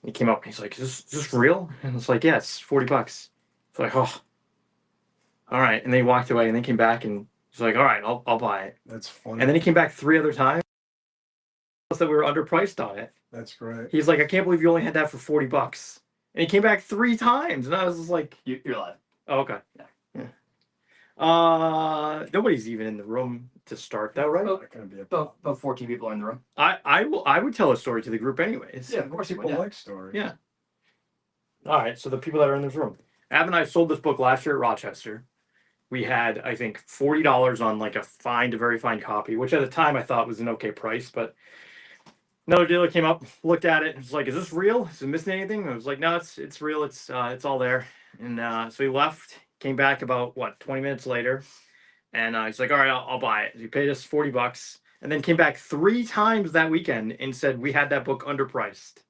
He came up and he's like, is this real? And it's like, yeah, it's $40. It's like, oh, all right. And then he walked away and then came back and he's like, all right, I'll buy it. That's funny. And then he came back 3 other times that we were underpriced on it. That's great. He's like, I can't believe you only had that for $40. And he came back 3 times. And I was just like, You're live. oh, okay. Yeah. Nobody's even in the room to start though, right? Not gonna be About 14 people are in the room. I would tell a story to the group anyways. Yeah, of course people you would. like stories. Yeah. All right. So the people that are in this room, Ab and I sold this book last year at Rochester. We had, I think, $40 on like a fine to very fine copy, which at the time I thought was an okay price. But another dealer came up, looked at it, and was like, "Is this real? Is it missing anything?" And I was like, "No, it's real. It's all there." And so he left. Came back about 20 minutes later, and he's like, "All right, I'll buy it." He paid us $40, and then came back 3 times that weekend and said we had that book underpriced,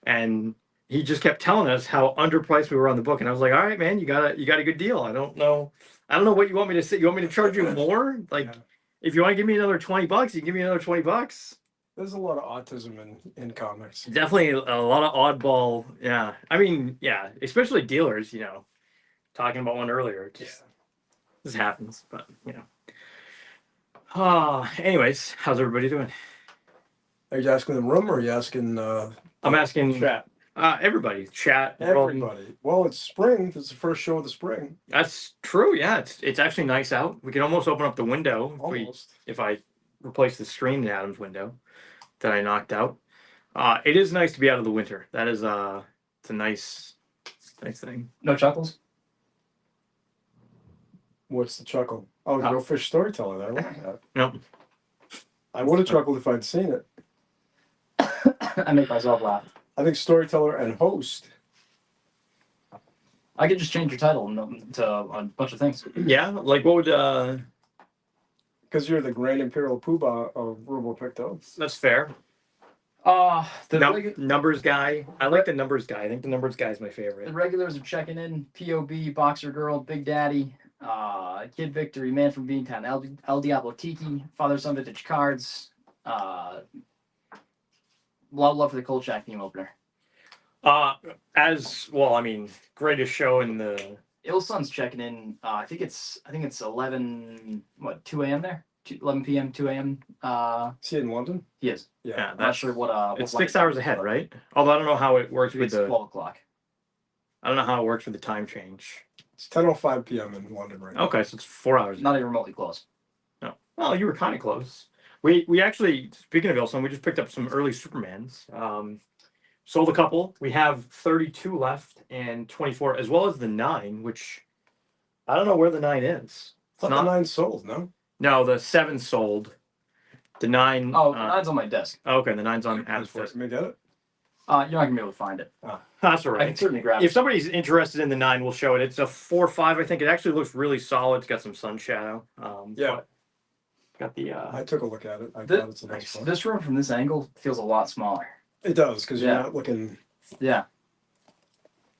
and he just kept telling us how underpriced we were on the book. And I was like, "All right, man, you got a good deal. I don't know what you want me to say. You want me to charge you more? Like, if you want to give me another $20, you can give me another $20." There's a lot of autism in comics. Definitely a lot of oddball. Yeah, I mean, yeah, especially dealers. Talking about one earlier. This happens, but anyways, how's everybody doing? Are you asking the room or are you asking? I'm asking chat. Everybody. Chat. Everybody. Well, it's spring. This is the first show of the spring. That's true. Yeah, it's actually nice out. We can almost open up the window if I replace the screen in Adam's window that I knocked out. It is nice to be out of the winter. That is it's a nice thing. No chuckles? What's the chuckle? Oh, No Fish Storyteller. I like that. Nope. I would have chuckled if I'd seen it. I make myself laugh. I think storyteller and host. I could just change your title to a bunch of things. Yeah, like what would Because you're the Grand Imperial Poobah of Robo Picto. That's fair. Numbers guy. I like the numbers guy. I think the numbers guy is my favorite. The regulars are checking in. POB, Boxer Girl, Big Daddy, Kid Victory, Man from Beantown, El Diablo Tiki, Father Son Vintage Cards, love for the Cold Shack theme opener. As well, I mean, greatest show in the. Il Sun's checking in. I think it's 2 a.m. there. 11 p.m. 2 a.m. Is he in London? He is. Yeah. I'm not sure what. It's 6 hours ahead, right? Although I don't know how it works with the 12 o'clock. I don't know how it works with the time change. It's 10:05 p.m. in London right now. Okay, so it's 4 hours. Not even remotely close. No. Well, you were kind of close. We actually, speaking of Ilson, we just picked up some early Supermans. Sold a couple. We have 32 left and 24, as well as the 9, which I don't know where the 9 is. The 9 sold, no? No, the 7 sold. The 9. Oh, the 9's on my desk. Okay, the 9's on Adam's desk. Let me get it. You're not gonna be able to find it. That's all right. I can certainly grab it. If somebody's interested in the 9, we'll show it. It's a 4.5, I think. It actually looks really solid. It's got some sun shadow. Yeah. Got the. I took a look at it. I thought it's a nice one. This room from this angle feels a lot smaller. It does, because you're not looking. Yeah.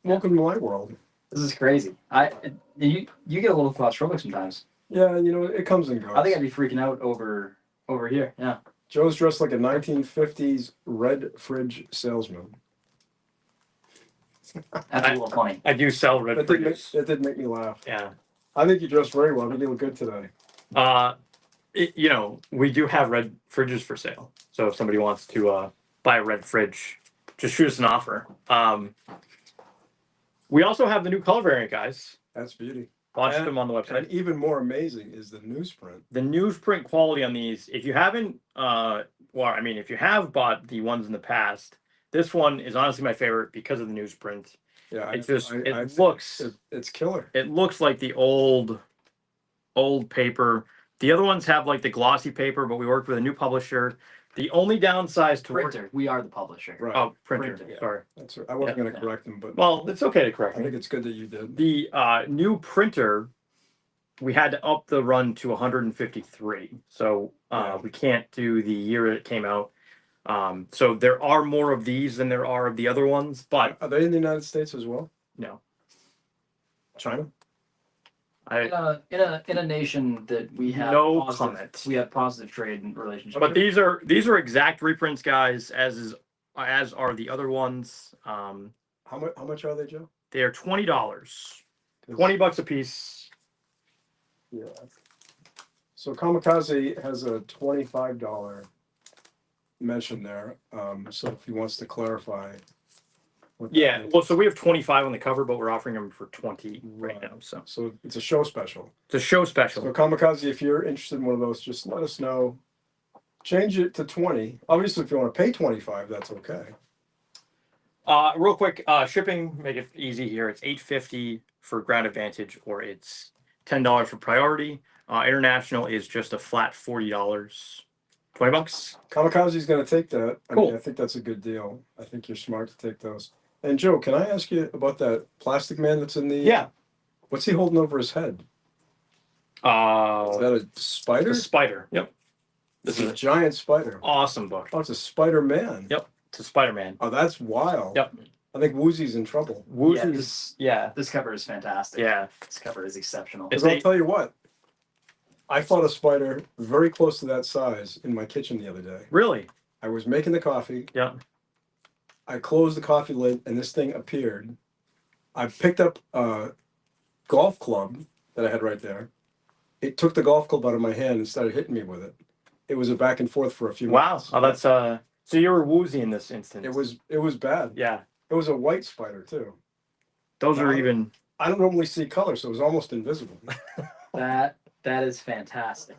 Welcome to my world. This is crazy. You get a little claustrophobic sometimes. Yeah, it comes and goes. I think I'd be freaking out over here. Yeah. Joe's dressed like a 1950s red fridge salesman. That's a little funny. I do sell red fridges. That did make me laugh. Yeah. I think you dressed very well. I think you look good today. We do have red fridges for sale. So if somebody wants to buy a red fridge, just shoot us an offer. We also have the new color variant, guys. That's beauty. Watch them on the website. And even more amazing is the newsprint. The newsprint quality on these, if you haven't, if you have bought the ones in the past, this one is honestly my favorite because of the newsprint. Yeah, it's killer. It looks like the old paper. The other ones have like the glossy paper, but we worked with a new publisher. The only downside to printer. We are the publisher. Right. Oh, printer. Sorry. That's right. I wasn't going to correct him, but well, it's okay to correct I me. think it's good that you did. The new printer, we had to up the run to 153, so we can't do the year it came out. So there are more of these than there are of the other ones, but are they in the United States as well? No. China? In a nation that we have no comment. We have positive trade and relationships. But these are exact reprints, guys, as is as are the other ones. How much are they, Joe? They are $20. $20 a piece. Yeah. So Kamikaze has a $25 mention there. So if he wants to clarify. what that Yeah. means. Well, so we have 25 on the cover, but we're offering them for 20 right now. So it's a show special. It's a show special. So Kamikaze, if you're interested in one of those, just let us know. Change it to 20. Obviously, if you want to pay 25, that's okay. Real quick, shipping, make it easy here. It's $8.50 for Ground Advantage, or it's $10 for Priority. International is just a flat $40. $20. Kamikaze's going to take that. I Cool. mean, I think that's a good deal. I think you're smart to take those. And Joe, can I ask you about that plastic man that's in the? Yeah. What's he holding over his head? Is That that a spider? a spider. Yep. This is a giant spider. Awesome book. Oh, it's a Spider-Man. Yep. It's a Spider-Man. Oh, that's wild. Yep. I think Woozy's in trouble. Woozy's. Yeah. This cover is fantastic. Yeah. This cover is exceptional. It's Because I'll tell you what, I fought a spider very close to that size in my kitchen the other day. Really? I was making the coffee. Yeah. I closed the coffee lid and this thing appeared. I picked up a golf club that I had right there. It took the golf club out of my hand and started hitting me with it. It was a back and forth for a few Wow. minutes. Oh, that's So you were woozy in this instance. It was bad. Yeah. It was a white spider too. Those are Wow. even. I don't normally see color, so it was almost invisible. That is fantastic.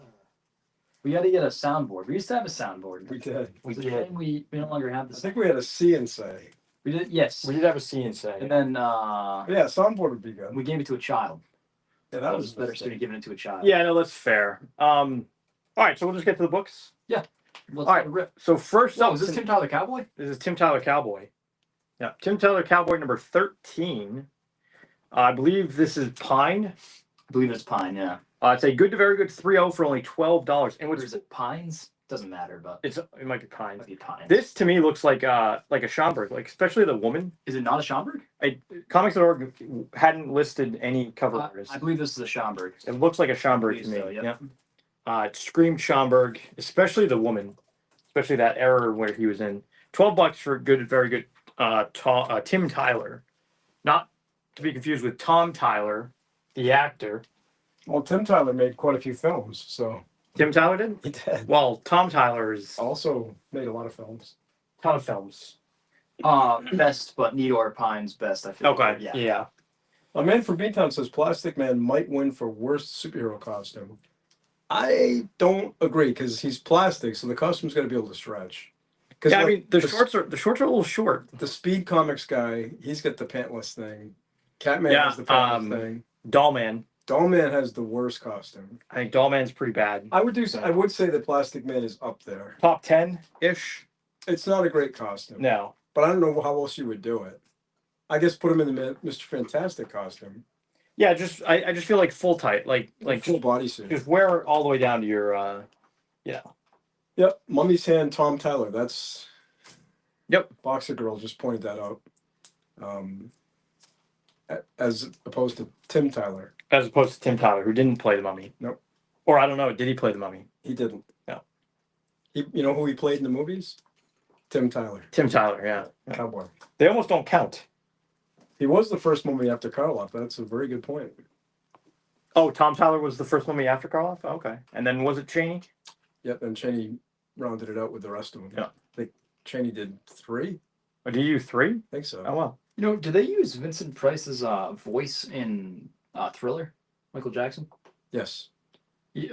We got to get a soundboard. We used to have a soundboard. We did. We It's a did. shame we no longer have I this. think we had a see and say. We did, yes. We did have a C and say. And then Yeah, soundboard would be good. we gave it to a child. Yeah, That was better suited giving it to a child. Yeah, no, that's fair. All right, so we'll just get to the books. Let's All right. rip. So first Oh, up, is this Tim Tyler Cowboy? This is Tim Tyler Cowboy. Yeah, Tim Tyler Cowboy number 13. I believe this is Pine. I believe it's Pine, yeah. It's a good to very good 3.0 for only $12. And Or what's is it Pines? Doesn't matter, but it might be Pine. it might be Pines. This to me looks like a Schomburg, like especially the woman. Is it not a Schomburg? Comics.org hadn't listed any cover artists. I believe this is a Schomburg. It looks like a Schomburg to me. So, yep. It screamed Schomburg, especially the woman, especially that era where he was in. $12 for good, very good. Tim Tyler, not to be confused with Tom Tyler, the actor. Well, Tim Tyler made quite a few films, so Tim Tyler did. he did. Well, Tom Tyler is Also made a lot of films. a ton of films. Best, but Nidor Pine's best, I feel. Okay. Yeah. Yeah. A man from Beantown says Plastic Man might win for worst superhero costume. I don't agree because he's plastic, so the costume's got to be able to stretch. Because Yeah, I mean the shorts are a little short. the Speed Comics guy, he's got the pantless thing. Catman Yeah, has the pantless thing. Dollman. Dollman has the worst costume. I think Dollman's pretty bad. I would say that Plastic Man is up there. Top 10-ish. It's not a great costume. No. But I don't know how else you would do it. I guess put him in the Mr. Fantastic costume. Yeah, I just feel like full tight, like Full bodysuit. just wear it all the way down to your Yep, Mummy's Hand, Tom Tyler. That's. Yep. Boxer Girl just pointed that out. As opposed to Tim Tyler. as opposed to Tim Tyler, who didn't play the Mummy. Nope. Or I don't know, did he play the Mummy? He didn't. No. You know who he played in the movies? Tim Tyler. Tim Tyler, yeah. Cowboy. They almost don't count. He was the first Mummy after Karloff. That's a very good point. Oh, Tom Tyler was the first Mummy after Karloff? Okay. And then was it Chaney? Yep, and Cheney rounded it out with the rest of them. Yeah. I think Cheney did 3. Or do you 3? I think so. Oh, well. You know, do they use Vincent Price's voice in Thriller? Michael Jackson? Yes.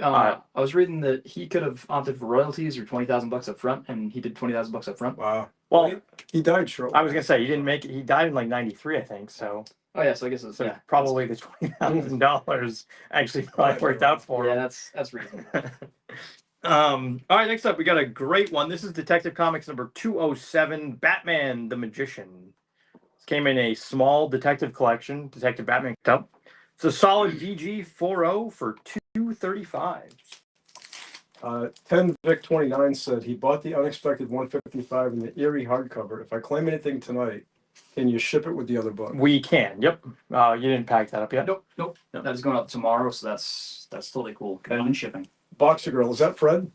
I was reading that he could have opted for royalties or $20,000 up front, and he did $20,000 up front. Wow. Well, he died shortly. I was gonna say he didn't make it. He died in like '93, I think. So, Oh yeah, so I guess it's so yeah, probably the $20,000 actually probably worked out for yeah, him. that's reasonable. All right, next up we got a great one. This is Detective Comics number 207, Batman the Magician. This came in a small detective collection, Detective Batman. It's a solid DG 4.0 for $235. 10 Vic 29 said he bought the unexpected 155 in the Erie hardcover. If I claim anything tonight, can you ship it with the other book? We can. Yep. You didn't pack that up yet. Nope. That is going up tomorrow, so that's totally cool. Combined shipping. Boxer Girl, is that Fred?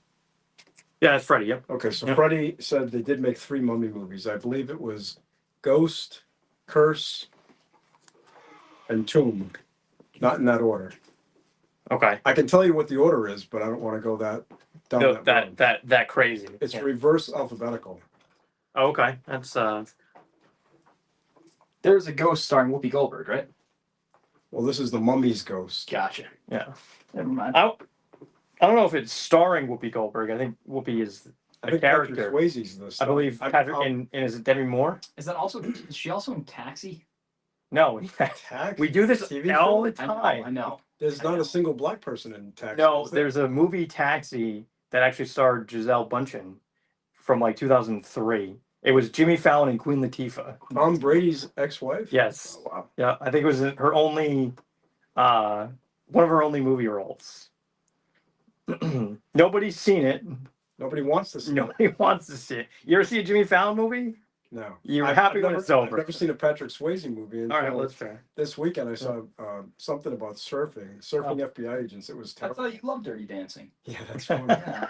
Yeah, that's Freddy. Yep. Okay, so Yep. Freddie said they did make 3 mummy movies. I believe it was Ghost, Curse, and Tomb. Not in that order. Okay. I can tell you what the order is, but I don't want to go down No, that road. that crazy. It's Yeah. reverse alphabetical. Oh, okay. That's There's a Ghost starring Whoopi Goldberg, right? Well, this is the Mummy's Ghost. Gotcha. yeah. Never mind. I don't know if it's starring Whoopi Goldberg. I think Whoopi is I a think character. Patrick Swayze's the I star. believe Patrick and is it Demi Moore? Is that also? Is she also in Taxi? No. Taxi? We do this TV all show? the time. I know. There's I not know. a single black person in Taxi. No, is there? there's a movie Taxi that actually starred Giselle Bundchen from like 2003. It was Jimmy Fallon and Queen Latifah. Tom Brady's ex-wife? Yes. Oh, wow. Yeah, I think it was her only, one of her only movie roles. Nobody's seen it. Nobody wants to see it. Nobody wants to see it. You ever see a Jimmy Fallon movie? No. You're I've happy when never, it's over. I've never seen a Patrick Swayze movie. All right, until well, that's fair. This weekend I saw something about surfing FBI agents. It was I terrible. thought you loved Dirty Dancing. Yeah, that's funny. Yeah.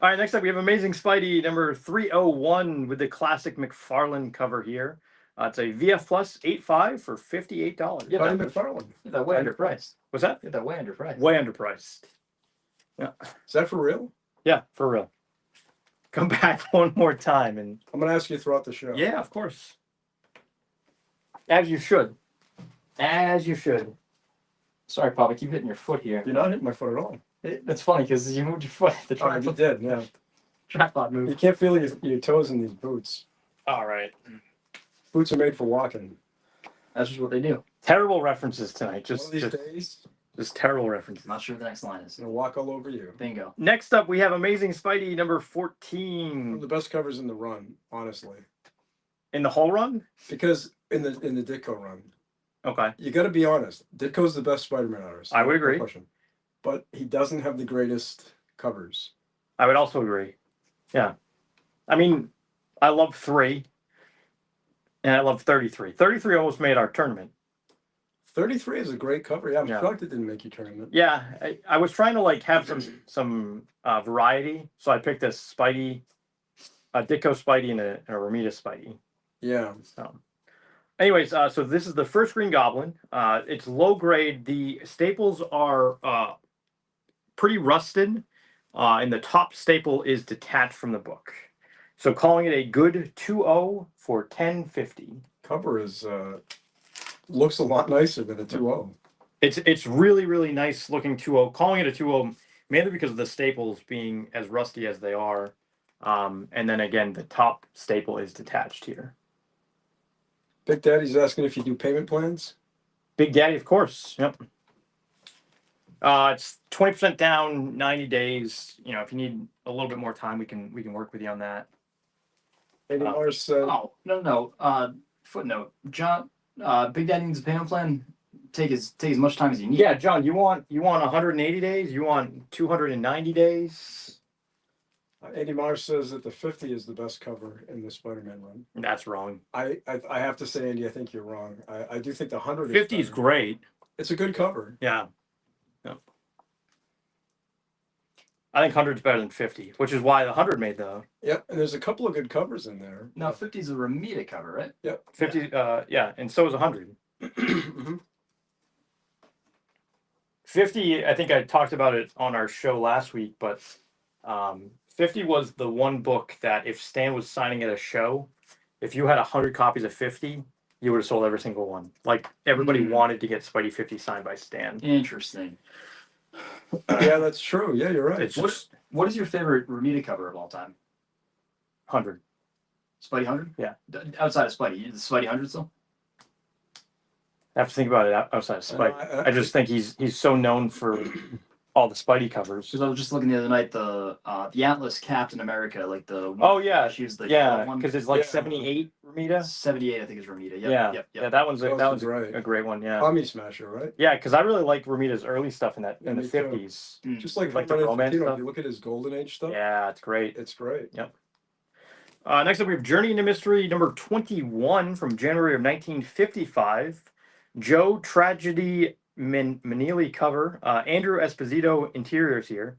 All right, next up we have Amazing Spidey number 301 with the classic McFarlane cover here. It's a VF Plus 8.5 for $58. Yeah, Buddy that- McFarlane. That way underpriced. What's that? That way underpriced. Way underpriced. Is that for real? Yeah, for real. Come back one more time and I'm going to ask you throughout the show. yeah, of course. As you should. As you should. Sorry, Pop. I keep hitting your foot here. You're not hitting my foot at all. That's funny because you moved your foot. The Oh, you tripod, did, yeah. tripod You move. can't feel your toes in these boots. All right. Boots are made for walking. That's just what they do. Terrible references tonight. One of these Just days, terrible references. I'm not sure what the next line is. I'm going to walk all over you. Bingo. Next up, we have Amazing Spidey number One of 14 the best covers in the run, honestly. in the whole run. Because in the Ditko run, Okay. you got to be honest. Ditko's the best Spider-Man artist. I would no agree. question. But he doesn't have the greatest covers. I would also agree. Yeah. I mean, I love 3 and I love 33. 33 almost made our tournament. 33 is a great cover. Yeah, I'm Yeah. shocked it didn't make you tournament. Yeah, I was trying to like have some variety, so I picked a Spidey, a Ditko Spidey, and a Ramita Spidey. Yeah. So, anyways, so this is the first Green Goblin. It's low grade. The staples are pretty rusted, and the top staple is detached from the book. So calling it a good 2.0 for $10.50. Cover is looks a lot nicer than a 2.0. It's really, really nice looking 2.0. Calling it a 2.0 mainly because of the staples being as rusty as they are. And then again, the top staple is detached here. Big Daddy's asking if you do payment plans. Big Daddy, of course. Yep. It's 20% down, 90 days. You know, if you need a little bit more time, we can work with you on that. Eddie Mars said, Oh, no. Footnote. John, Big Daddy needs a payment plan. Take as much time as you need. Yeah, John, you want 180 days? You want 290 days? Eddie Mars says that the 50 is the best cover in the Spider-Man run. That's wrong. I have to say, Andy, I think you're wrong. I do think the 100 50 is better. great. It's a good cover. Yeah. I think 100 is better than 50, which is why the 100 made the Yep, and there's a couple of good covers in there. Now, 50 is a Ramita cover, right? Yep. 50. Yeah, and so is 100. Mhm. 50, I think I talked about it on our show last week, but 50 was the one book that if Stan was signing at a show, if you had 100 copies of 50, you would have sold every single one. Like everybody wanted to get Spidey 50 signed by Stan. Interesting. Yeah, that's true. Yeah, you're right. It's just What is your favorite Ramita cover of all time? 100. Spidey 100? Yeah. Outside of Spidey. Is Spidey 100 still? I have to think about it outside of Spidey. I just think he's so known for all the Spidey covers. Because I was just looking the other night, the Atlas Captain America, like the Oh yeah, she was the yeah, one because it's like Yeah. 78 Ramita. 78, I think is Ramita. Yep, Yeah, yep. yeah, that one's Close is a right. great one. Yeah, Pommy Smasher, right? yeah, because I really like Ramita's early stuff in Yeah, the me too. 50s. Just like, Like the Batman romance Infantino, stuff? if you look at his Golden Age stuff, Yeah, it's great. it's great. Next up, we have Journey into Mystery number 21 from January of 1955. Joe Tragedy Manili cover. Andrew Esposito interiors here.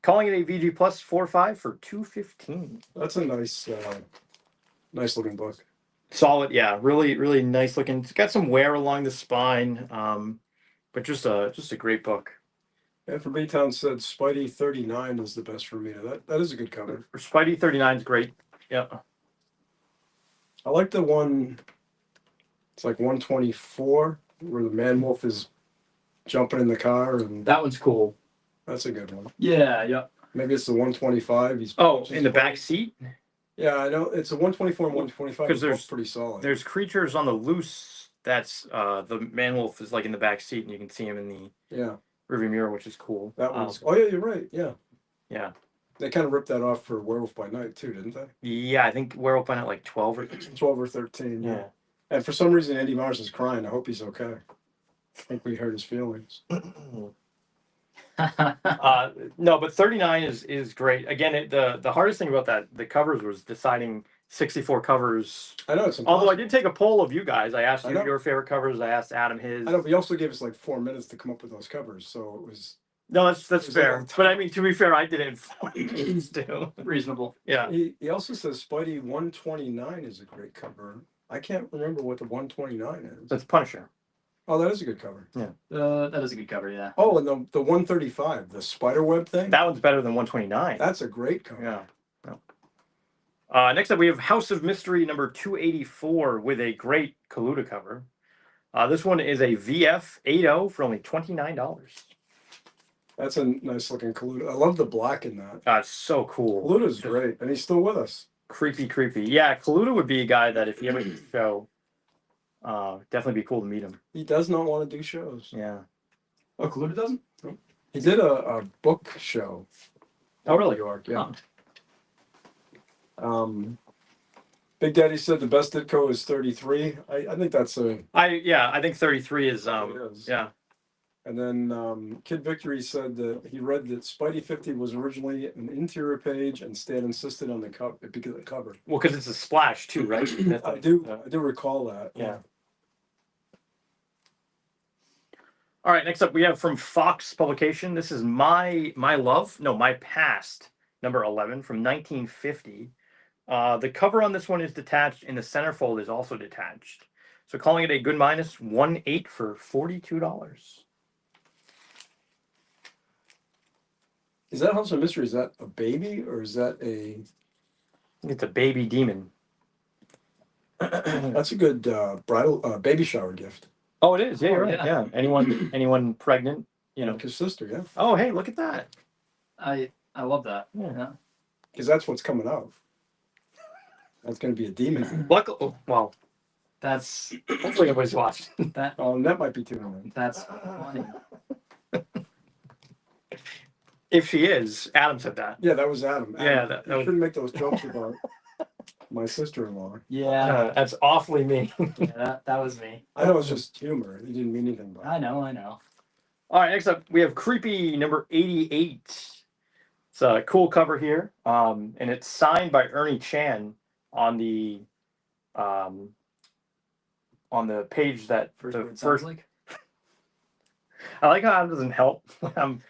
Calling it a VG Plus 4.5 for $215. That's a nice looking book. Solid, yeah, really, really nice looking. It's got some wear along the spine, but just a great book. And for B-Town said Spidey 39 is the best for me. That is a good cover. Spidey 39 is great. Yeah. I like the one. It's like 124 where the man wolf is jumping in the car, and That one's cool. that's a good one. Yeah, yeah. Maybe it's the 125. He's Oh, in the back seat. Yeah, I know it's a 124 and 125. Because They're there's both pretty solid. There's creatures on the loose. That's the man wolf is like in the back seat, and you can see him in the Yeah, rearview mirror, which is cool. that one's. Oh yeah, you're right. Yeah, Yeah. they kind of ripped that off for Werewolf by Night too, didn't they? Yeah, I think we're open at like 12 or 12 or 13. yeah. And for some reason, Andy Mars is crying. I hope he's okay. I think we hurt his feelings. No, but 39 is great. Again, the hardest thing about the covers was deciding 64 covers. I know it's impossible. Although I did take a poll of you guys. I asked I you know. your favorite covers. I asked Adam his. I know, but he also gave us like 4 minutes to come up with those covers, so it was. No, that's was a fair. long time. But I mean, to be fair, I did it in 40 minutes too. Reasonable. Yeah. He also says Spidey 129 is a great cover. I can't remember what the 129 is. That's Punisher. Oh, that is a good cover. That is a good cover, yeah. Oh, and the 135, the spiderweb thing. That one's better than 129. That's a great cover. Yeah. Next up, we have House of Mystery number 284 with a great Kaluta cover. This one is a VF 80 for only $29. That's a nice looking Kaluta. I love the black in that. It's so cool. Kaluta's great, and he's still with us. Creepy. Yeah, Kaluta would be a guy that if he ever did a show, definitely be cool to meet him. He does not want to do shows. Yeah. Oh, Kaluta doesn't? He did a book show. Oh, really? New York, yeah. Oh. Big Daddy said the best Ditko is 33. I think that's a. I think 33 is it is. yeah. And then Kid Victory said that he read that Spidey 50 was originally an interior page, and Stan insisted on the cover. Well, because it's a splash too, right? I do recall that. Yeah. All right, next up we have from Fox Publication. This is My Past, number 11 from 1950. The cover on this one is detached, and the centerfold is also detached. So calling it a good minus 1.8 for $42. Is that House of Mystery? Is that a baby or is that a? I think it's a baby demon. That's a good bridal baby shower gift. Oh, it is. Yeah, you're Oh, right. yeah. Yeah. Anyone pregnant? You know. Like his sister, yeah. Oh, hey, look at that. I love that. Yeah. Because that's what's coming out. That's going to be a demon. Well, That's hopefully everybody's watched. that. Oh, and that might be too many. That's funny. If she is, Adam said that. Yeah, that was Adam. Yeah, Adam, that you was- shouldn't make those jokes about my sister-in-law. Yeah, That's awfully mean. that was me. I know it's just humor. He didn't mean anything by it. I know. All right, next up we have Creepy number 88. It's a cool cover here, and it's signed by Ernie Chan on the page that First the word sounds first. like. I like how Adam doesn't help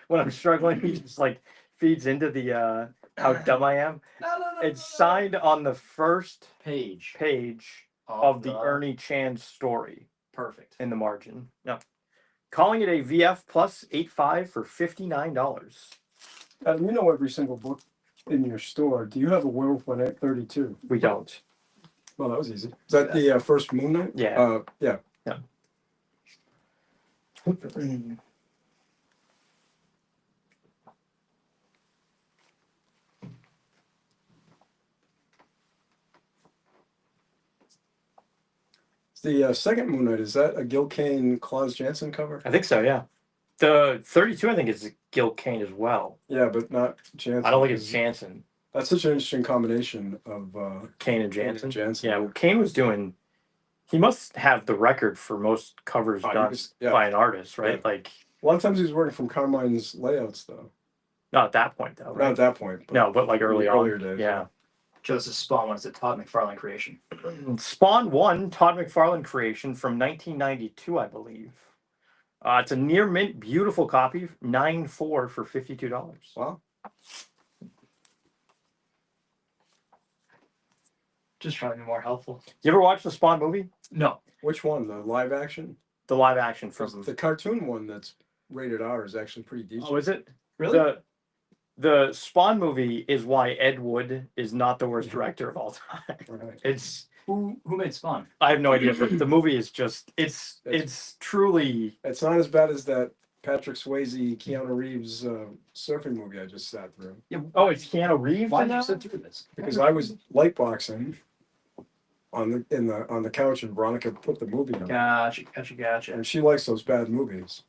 when I'm struggling. He just like feeds into the how dumb I am. No. It's signed on the first Page page of the Ernie Chan story Perfect. in the margin. No. Calling it a VF plus 8.5 for $59. Adam, you know every single book in your store. Do you have a Werewolf by Night 32? We don't. Well, that was easy. Is that the first Moon Knight? Yeah. Yeah. The second Moon Knight, is that a Gil Kane, Klaus Janson cover? I think so, yeah. The 32, I think, is Gil Kane as well. Yeah, but not Janson. I don't think it's Jansen. That's such an interesting combination of Kane and Kane Jansen. and Janson. Yeah, well, Kane was doing. He must have the record for most covers Oh, he done was- yeah. by an artist, right? Yeah. Like, A lot of times he was working from Carmine's layouts, though. not at that point, though. Not Right? at that point. But No, but like early on. earlier days. Yeah. Joseph Spawn was a Todd McFarlane creation. Spawn 1, Todd McFarlane creation from 1992, I believe. It's a near mint, beautiful copy, 9.4 for $52. Wow. Just trying to be more helpful. You ever watch the Spawn movie? No. Which one? The live action? The live action from The cartoon one that's rated R is actually pretty decent. Oh, is it? Really? The Spawn movie is why Ed Wood is not the worst director of all time. Right. It's Who made Spawn? I have no idea, but the movie is just it's truly It's not as bad as that Patrick Swayze, Keanu Reeves surfing movie I just sat through. Yeah. oh, it's Keanu Reeves Why in did you that? sit through this? Because I was light boxing on the couch and Veronica put the movie on. Gotcha. And she likes those bad movies.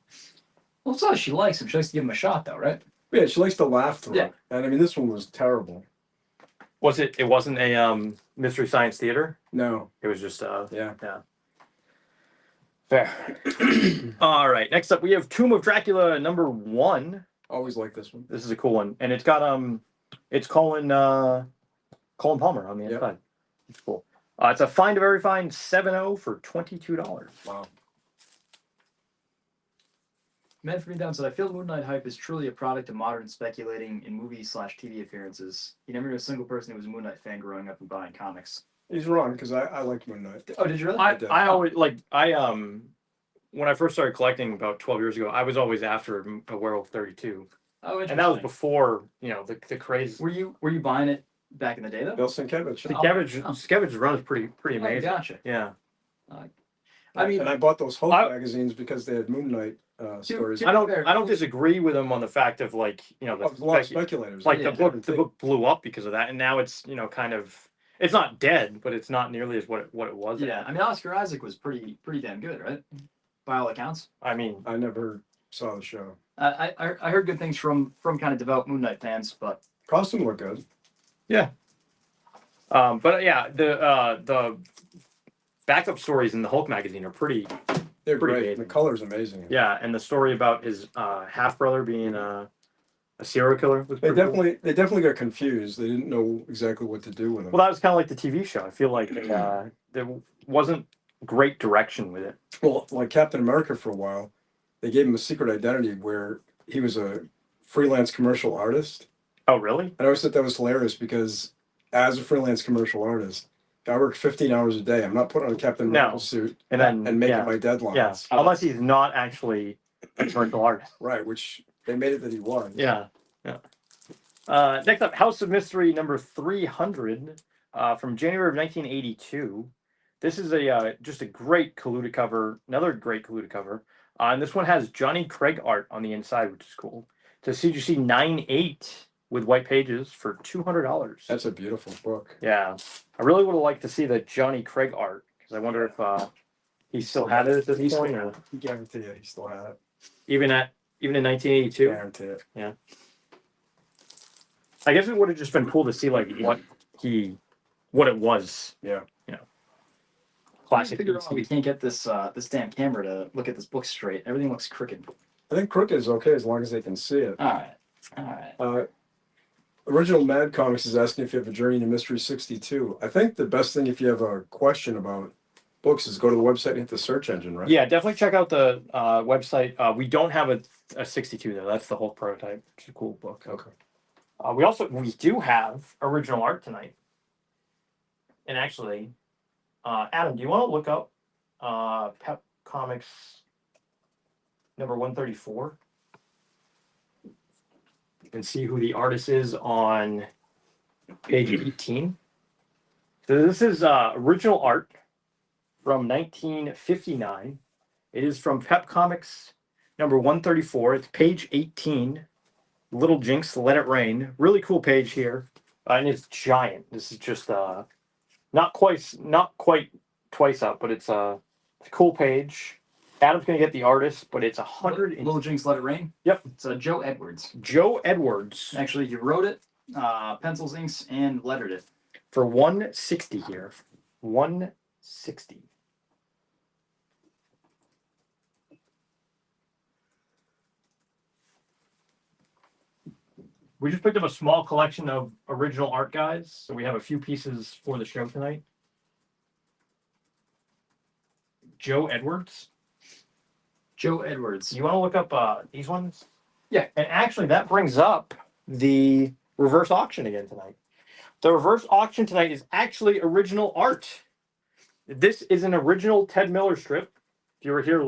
Well, it's not that she likes him. She likes to give him a shot, though, right? Yeah, she likes to laugh through Yeah. it. And I mean, this one was terrible. Was it? It wasn't a Mystery Science Theater. No. It was just Yeah. fair. All right. Next up, we have Tomb of Dracula #1. Always like this one. This is a cool one, and it's got it's Colin Palmer on the Yep. inside. It's cool. It's a find a very fine 7.0 for $22. Wow. Man from Down said, I feel Moon Knight hype is truly a product of modern speculating in movie/TV appearances. He never knew a single person who was a Moon Knight fan growing up and buying comics. He's wrong because I liked Moon Knight. Oh, did you really? I always when I first started collecting about 12 years ago, I was always after a Werewolf 32, Oh, interesting. and that was before the craze. Were you buying it back in the day though? Bill Sienkiewicz. Scavenger's run is pretty Oh, amazing. gotcha. Yeah. I mean, and I bought those Hulk I- magazines because they had Moon Knight stories. Dude, I don't disagree with him on the fact of the There's a lot of speculators. like Yeah, the book blew up because of that, and now it's kind of it's not dead, but it's not nearly as what it was. yeah. I mean, Oscar Isaac was pretty damn good, right? By all accounts. I mean, I never saw the show. I heard good things from kind of devout Moon Knight fans, but Costume looked good. but yeah, the backup stories in the Hulk magazine are pretty. They're Pretty great. amazing. The color's amazing. Yeah, and the story about his half brother being a serial killer was They pretty cool. definitely got confused. They didn't know exactly what to do with him. Well, that was kind of like the TV show. I feel like there wasn't great direction with it. Well, like Captain America for a while, they gave him a secret identity where he was a freelance commercial artist. Oh, really? And I always thought that was hilarious because as a freelance commercial artist, I work 15 hours a day. I'm not putting on a Captain America suit And then and making my deadlines. yeah, unless he's not actually a commercial artist. Right, which they made it that he was. Yeah. Next up, House of Mystery #300 from January of 1982. This is just a great Kaluta cover, another great Kaluta cover. And this one has Johnny Craig art on the inside, which is cool. It's a CGC 9.8 with white pages for $200. That's a beautiful book. Yeah. I really would have liked to see the Johnny Craig art because I wonder if he still had it at this point, or I guarantee you, he still had it. even in 1982. Guarantee it. I guess it would have just been cool to see like what it was. Yeah. Classic. figure out we can't get this damn camera to look at this book straight. Everything looks crooked. I think crooked is okay as long as they can see it. All right. Original Mad Comics is asking if you have a Journey to Mystery 62. I think the best thing if you have a question about books is go to the website and hit the search engine, right? Yeah, definitely check out the website. We don't have a 62 though. That's the whole prototype. It's a cool book. Okay. We do have original art tonight. And actually, Adam, do you want to look up Pep Comics #134 and see who the artist is on page 18? So this is original art from 1959. It is from Pep Comics #134. It's page 18. Little Jinx, Let It Rain. Really cool page here. And it's giant. This is just not quite twice up, but it's a cool page. Adam's gonna get the artist, but it's 100. Little Jinx, Let It Rain. Yep. It's Joe Edwards. Joe Edwards Actually, he wrote it, pencils, inks, and lettered it. for 160 here. 160. We just picked up a small collection of original art, guys. So we have a few pieces for the show tonight. Joe Edwards. Joe Edwards. You want to look up these ones? Yeah. And actually, that brings up the reverse auction again tonight. The reverse auction tonight is actually original art. This is an original Ted Miller strip. If you were here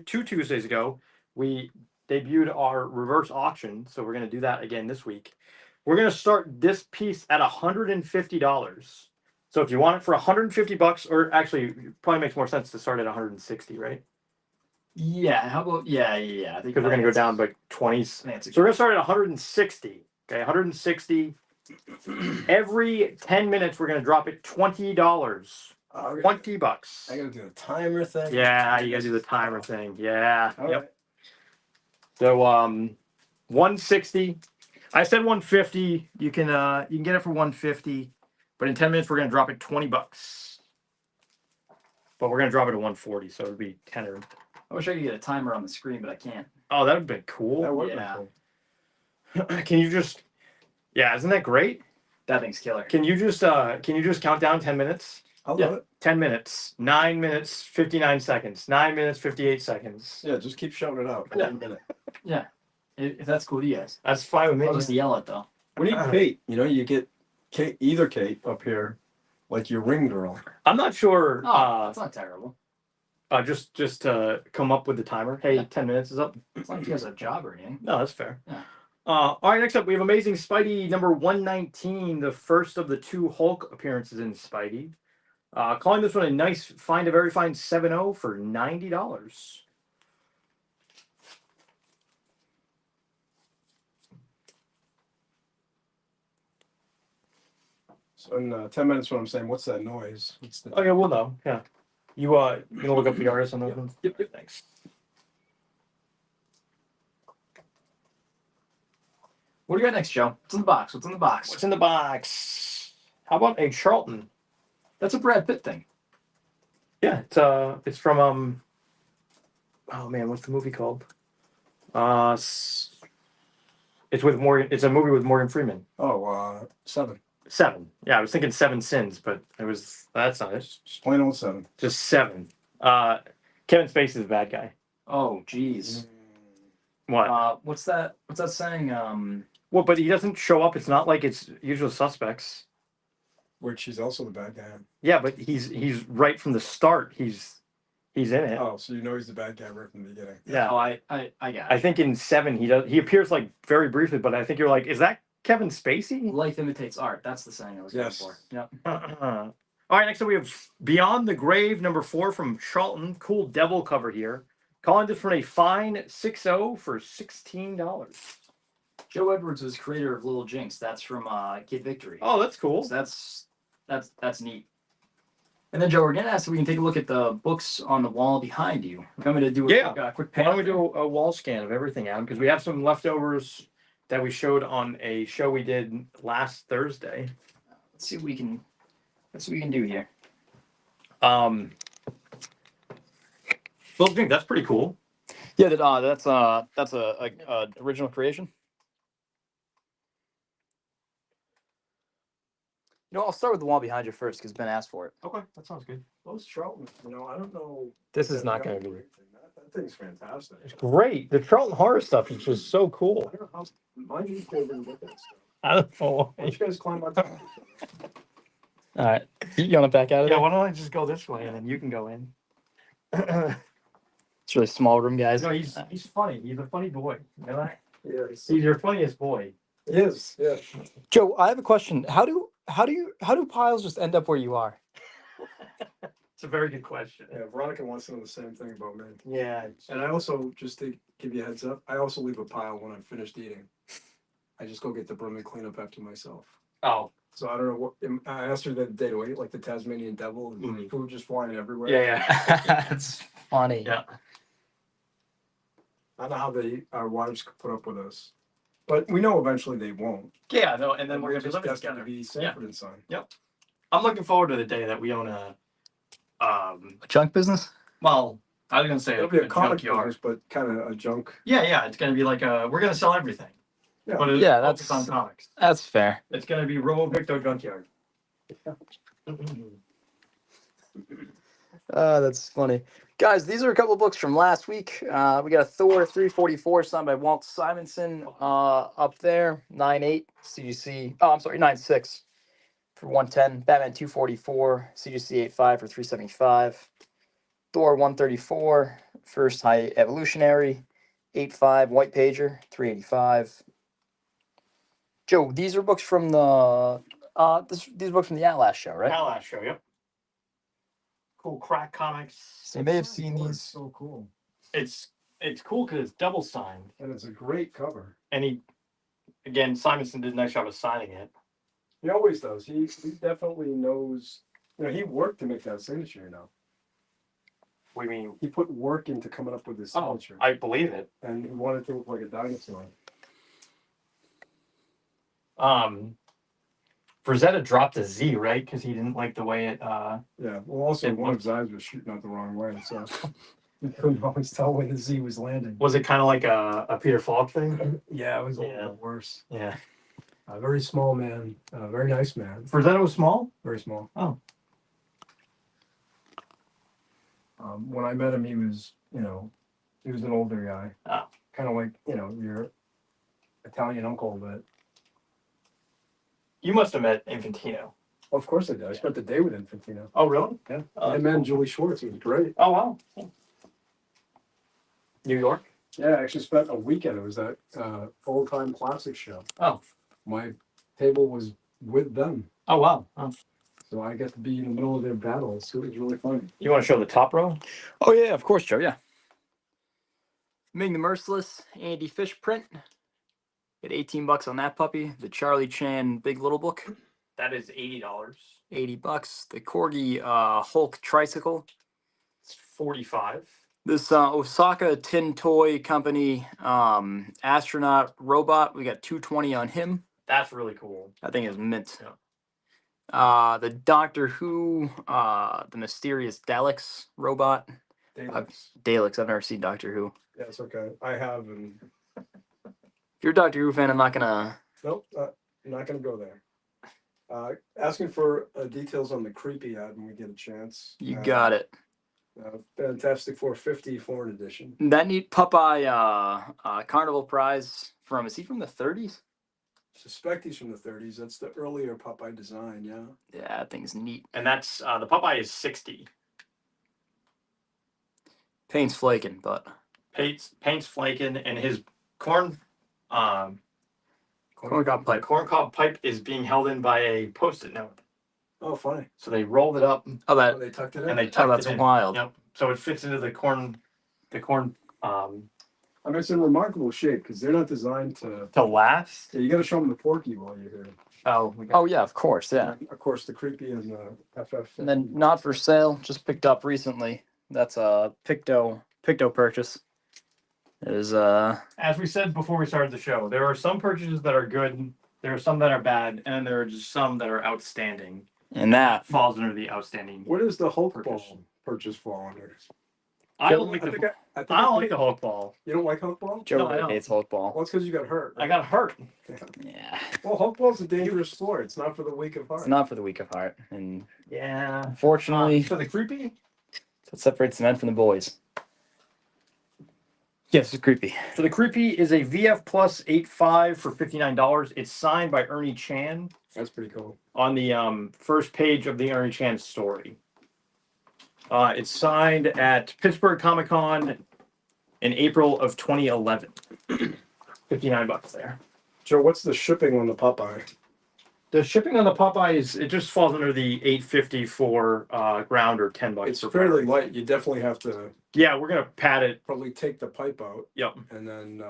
two Tuesdays ago, we debuted our reverse auction, so we're going to do that again this week. We're going to start this piece at $150. So if you want it for $150, or actually, it probably makes more sense to start at 160, right? Yeah. How about yeah. I think Because we're going to go down by 20s. That's So we're going to start at 160. Okay, 160. Every 10 minutes, we're going to drop it $20. $20. I gotta do the timer thing. Yeah, you gotta do the timer thing. Yeah. All Yep. right. So 160. I said 150. You can get it for 150, but in 10 minutes we're gonna drop it $20. But we're gonna drop it to 140, so it'd be 10 or. I wish I could get a timer on the screen, but I can't. Oh, that would be cool. That would be Yeah. cool. Can you just? Yeah, isn't that great? That thing's killer. Can you just count down 10 minutes? I love it. 10 minutes, 9 minutes, 59 seconds, 9 minutes, 58 seconds. Yeah, just keep shouting it out. Yeah. Every minute. Yeah. If that's cool to you guys. That's fine with me. I'll just yell it though. We need Kate. You know, you get Kate, either Kate up here, like your ring girl. I'm not sure. Oh, that's not terrible. Just to come up with the timer. Hey, Yeah. 10 minutes is up. It's not like he has a job or anything. No, that's fair. Yeah. All right, next up, we have Amazing Spidey number 119, the first of the 2 Hulk appearances in Spidey. Calling this one a nice find, a very fine 7.0 for $90. So in 10 minutes, what I'm saying, what's that noise? What's the... Okay, we'll know. Yeah. You gonna look up the artist on those ones? Yep. Thanks. What do you got next, Joe? What's in the box? What's in the box? What's in the box? How about a Charlton? That's a Brad Pitt thing. Yeah, it's from oh man, what's the movie called? It's with Morgan. It's a movie with Morgan Freeman. Oh, 7. 7. Yeah, I was thinking 7 Sins, but that's not it. Just plain old 7. Just 7. Kevin Spacey is the bad guy. Oh, jeez. What? What's that saying? Well, but he doesn't show up. It's not like it's Usual Suspects. Which she's also the bad guy. Yeah, but he's right from the start. He's in it. Oh, so you know he's the bad guy right from the beginning. Yeah. Oh, I got it. I think in 7 he appears like very briefly, but I think you're like, is that Kevin Spacey? Life imitates art. That's the saying I was going Yes. for. Yep. All right, next up we have Beyond the Grave number 4 from Charlton. Cool devil cover here. Calling this from a fine 6.0 for $16. Joe Edwards was creator of Little Jinx. That's from Kid Victory. Oh, that's cool. So that's neat. And then Joe, we're gonna ask if we can take a look at the books on the wall behind you. I'm going to do a quick Why pan. don't we do a wall scan of everything, Adam? Because we have some leftovers that we showed on a show we did last Thursday. Let's see what we can do here. Little Drink, that's pretty cool. Yeah, that's a original creation. You know, I'll start with the wall behind you first because Ben asked for it. Okay, that sounds good. Those Charlton, I don't know. This is not going to be. That thing's fantastic. It's great. The Charlton horror stuff is just so cool. I don't know how. Mind you, go over and look at that stuff. I don't know. Why don't you guys climb on top? All right, you want to back out of Yeah, there? why don't I just go this way and then you can go in? It's a really small room, guys. No, he's funny. He's a funny boy. You know? Yes. He's your funniest boy. He is. Yeah. Joe, I have a question. How do piles just end up where you are? It's a very good question. Yeah. Veronica wants to know the same thing about me. Yeah. And I also, just to give you a heads up, I also leave a pile when I'm finished eating. I just go get the broom and clean up after myself. Oh. So I don't know what. I asked her the other day to eat like the Tasmanian devil, and Mhm. food just flying everywhere. Yeah. That's funny. Yeah. I don't know how our wives could put up with us, but we know eventually they won't. Yeah. No, and then we're gonna be just living destined together. to be Sanford and Son. I'm looking forward to the day that we own a. A junk business? Well, I was gonna say It'll be a comic junkyard. business, but kind of a junk. Yeah. It's gonna be like we're gonna sell everything. Yeah. But it's Yeah, focused that's- on comics. That's fair. It's gonna be Robo Picto Junkyard. That's funny. Guys, these are a couple of books from last week. We got a Thor 344 signed by Walt Simonson up there, 9.8 CGC. Oh, I'm sorry, 9.6 for 110. Batman 244, CGC 8.5 for 375. Thor 134, First High Evolutionary, 8.5 White Pager, 385. Joe, these are books from the these books from the Atlas show, right? Atlas show, yep. Cool crack comics. So you may have seen It's these. so cool. It's cool because it's double signed. And it's a great cover. And again, Simonson did a nice job of signing it. He always does. He definitely knows. You know, he worked to make that signature. You know, What do you mean? he put work into coming up with this Oh, signature, I believe it. and he wanted to look like a dinosaur. Frazetta dropped a Z, right? Because he didn't like the way it. Yeah. Well, also It one of looked- his eyes was shooting out the wrong way, so you couldn't always tell when the Z was landing. Was it kind of like a Peter Falk thing? Yeah, it was a Yeah. little bit worse. Yeah. A very small man, very nice man, Frazetta was small. very small. Oh. When I met him, he was, he was an older guy. Oh. Kind of like, your Italian uncle, but You must have met Infantino. of course I did. I spent the day with Infantino. Oh, really? Yeah. Oh, I that's met cool. Julie Schwartz. It was great. Oh, wow. New York? Yeah, I actually spent a weekend. It was that old time classic show. Oh. My table was with them. Oh, wow. Oh. So I got to be in the middle of their battles. So it was really funny. You want to show the top row? Oh yeah, of course, Joe. Yeah. Ming the Merciless, Andy Fish print. Get $18 on that puppy. The Charlie Chan Big Little Book, That is $80. $80. The Corgi Hulk Tricycle. It's 45. This Osaka Tin Toy Company astronaut robot. We got 220 on him. That's really cool. That thing is mint. Yeah. The Doctor Who, the mysterious Daleks robot. Daleks. I've never seen Doctor Who. Yeah, it's okay. I have, and If you're a Doctor Who fan, I'm not gonna. nope, I'm not going to go there. Asking for details on the creepy ad when we get a chance. You got it. Fantastic 450 foreign edition. That neat Popeye Carnival Prize from. Is he from the 30s? Suspect he's from the 30s. That's the earlier Popeye design, yeah. Yeah, that thing's neat. And that's the Popeye is 60. Paint's flaking, but Paint's flaking, and his corn corncob pipe. corncob pipe is being held in by a post-it note. Oh, funny. So they rolled it up Oh, Oh, that. they tucked it in. and they Oh, tucked that's it in. wild. Yep. So it fits into the corn. I mean, it's in remarkable shape because they're not designed to. To last. Yeah, you got to show them the Porky while you're here. Oh. Oh yeah, of course, yeah. And of course, the creepy and the FF. And then not for sale, just picked up recently. That's a Picto purchase. It is As we said before we started the show, there are some purchases that are good. There are some that are bad, and then there are just some that are outstanding. and that Falls under the outstanding. Where does the Hulk Purchase. ball purchase fall under? I don't like I the. think I don't like the Hulk ball. You don't like Hulk ball? Joe No, I don't. hates Hulk ball. Well, it's because you got hurt. I got hurt. Yeah, Well, Hulk ball's a dangerous sport. It's not for the weak of heart. it's not for the weak of heart, and Yeah. unfortunately, For the creepy. that separates the men from the boys. Yes, it's creepy. So the creepy is a VF Plus 8.5 for $59. It's signed by Ernie Chan That's pretty cool. on the first page of the Ernie Chan story. It's signed at Pittsburgh Comic Con in April of 2011. $59 there. Joe, what's the shipping on the Popeye? The shipping on the Popeyes, it just falls under the $8.50 for ground or $10 It's for fairly ground. light. You definitely have to Yeah, we're gonna pad it. probably take the pipe out Yep. and then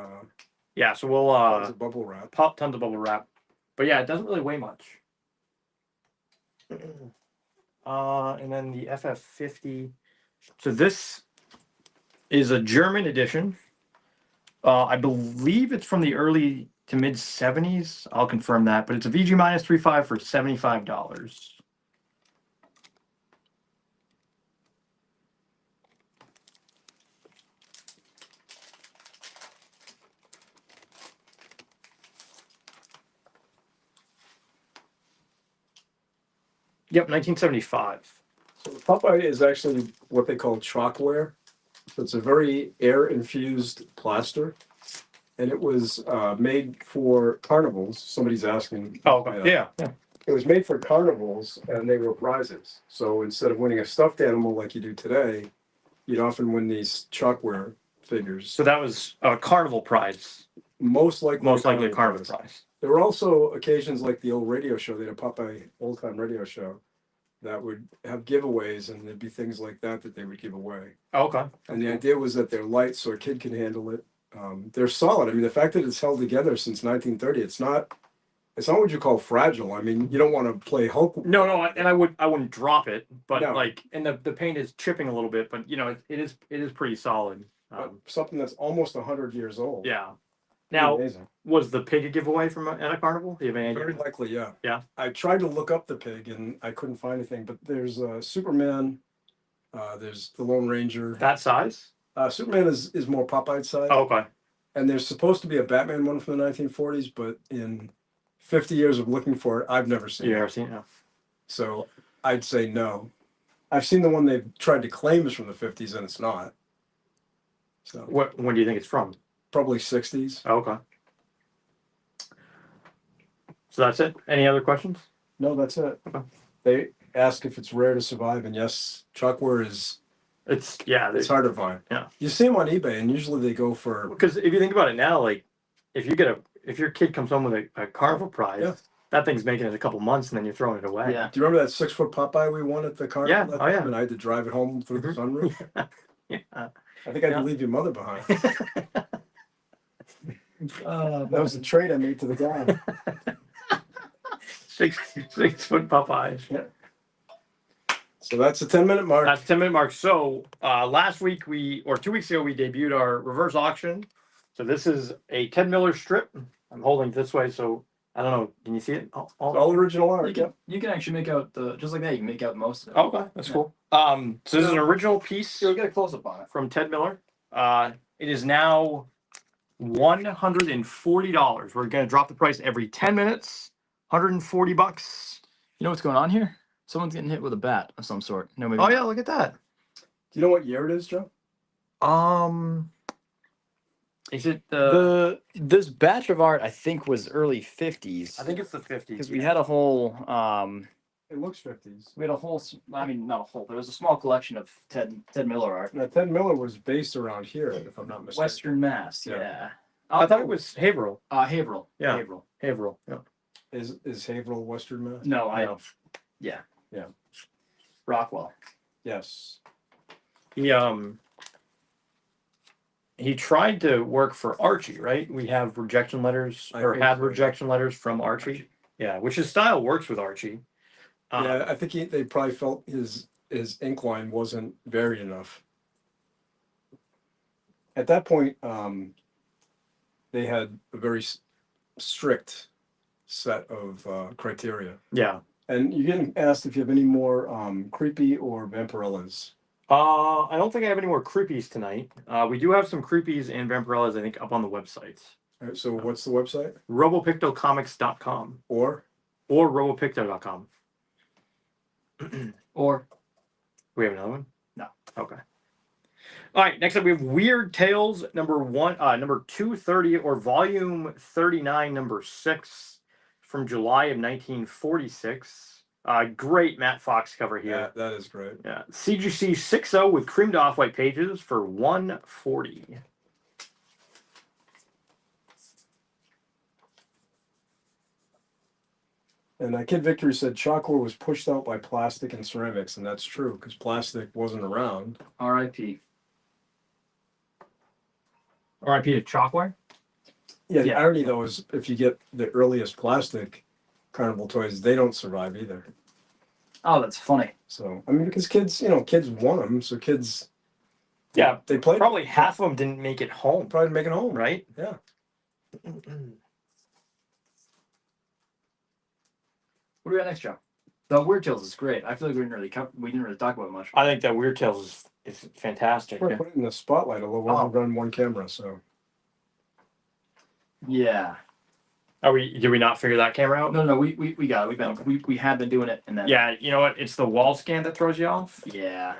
Yeah, so we'll tons of bubble wrap. pop tons of bubble wrap. But yeah, it doesn't really weigh much. And then the FF50. So this is a German edition. I believe it's from the early to mid 70s. I'll confirm that, but it's a VG minus 3.5 for $75. Yep, 1975. So the Popeye is actually what they call chalkware. It's a very air-infused plaster, and it was made for carnivals. Somebody's asking. Oh, okay. Yeah. It was made for carnivals, and they were prizes. So instead of winning a stuffed animal like you do today, you'd often win these chalkware figures. So that was a carnival prize. Most likely A carnival prize. There were also occasions like the old radio show. They had a Popeye old-time radio show that would have giveaways, and there'd be things like that they would give away. Okay. And the idea was that they're light, so a kid can handle it. They're solid. I mean, the fact that it's held together since 1930, it's not what you call fragile. I mean, you don't want to play Hulk. No, and I wouldn't drop it, but No. like, and the paint is chipping a little bit, but you know, it is pretty solid. But something that's almost 100 years old. Yeah. Now, Amazing. was the pig a giveaway from at a carnival? Do you have any idea? Very likely, yeah. Yeah. I tried to look up the pig and I couldn't find anything, but there's Superman, there's the Lone Ranger. That size? Superman is more Popeye size. Oh, okay. And there's supposed to be a Batman one from the 1940s, but in 50 years of looking for it, I've never seen You it. ever seen it? No. So I'd say no. I've seen the one they've tried to claim is from the 50s, and it's not. So When do you think it's from? probably 60s. Oh, okay. So that's it. Any other questions? No, that's it. Okay. They ask if it's rare to survive, and yes, chalkware is. It's It's hard to find. Yeah. You see them on eBay, and usually they go for. because if you think about it now, like if your kid comes home with a carnival prize, Yeah. that thing's making it a couple months, and then you're throwing it away. Yeah. Do you remember that 6-foot Popeye we won at the carnival? Yeah. that Oh, yeah. time, and I had to drive it home through the sunroof. Yeah. I think I had Yeah. to leave your mother behind. That was the trade I made to the guy. 6 foot Popeyes. So that's a 10-minute mark. That's 10-minute mark. So last week 2 weeks ago we debuted our reverse auction. So this is a Ted Miller strip. I'm holding it this way, so I don't know. Can you see it? All original art. You can actually make out just like that. You can make out most of it. Okay, that's cool. So this is an original piece Here, we'll get a close up on it. from Ted Miller. It is now $140. We're gonna drop the price every 10 minutes. $140. You know what's going on here? Someone's getting hit with a bat of some sort. No, maybe. Oh not. yeah, look at that. Do you know what year it is, Joe? Is it This batch of art I think was early 50s. I think it's the 50s. because we had a whole It looks 50s. We had a whole. I mean, not a whole. There was a small collection of Ted Miller art. Now, Ted Miller was based around here, if I'm not mistaken. Western Mass. Yeah. Yeah. I thought it was Haverhill. Haverhill. Yeah. Haverhill. Haverhill. Yeah. Is Haverhill Western Mass? No, I. No. Yeah. Yeah. Rockwell. Yes. He tried to work for Archie, right? We have rejection letters I or think had so. rejection letters from Archie. Yeah, which his style works with Archie. Yeah, I think they probably felt his ink line wasn't varied enough. At that point, they had a very strict set of criteria. Yeah. And you're getting asked if you have any more creepy or vampirellas. I don't think I have any more creepies tonight. We do have some creepies and vampirellas, I think, up on the website. All right, so what's the website? RoboPictoComics.com Or or RoboPicto.com. Or We have another one? No. Okay. All right, next up we have Weird Tales number 230 or volume 39, number 6 from July of 1946. Great Matt Fox cover yeah, here. that is great. Yeah. CGC 60 with creamed off white pages for $140. And Kid Victory said chalkware was pushed out by plastic and ceramics, and that's true because plastic wasn't around. R.I.P. RIP to Chalkware. Yeah, the Yeah. irony though is if you get the earliest plastic carnival toys, they don't survive either. Oh, that's funny. So I mean, because kids want them, so kids. Yeah, they play. probably half of them didn't make it home, Probably make it home, right? Yeah. What do we got next, Joe? The Weird Tales is great. I feel like we didn't really talk about it much. I think that Weird Tales is fantastic. We're Yeah. putting it in the spotlight, although we're Oh. only running one camera, so. Yeah. Did we not figure that camera out? No, we got it. We have been doing it, and then Yeah, you know what? It's the wall scan that throws you off. yeah.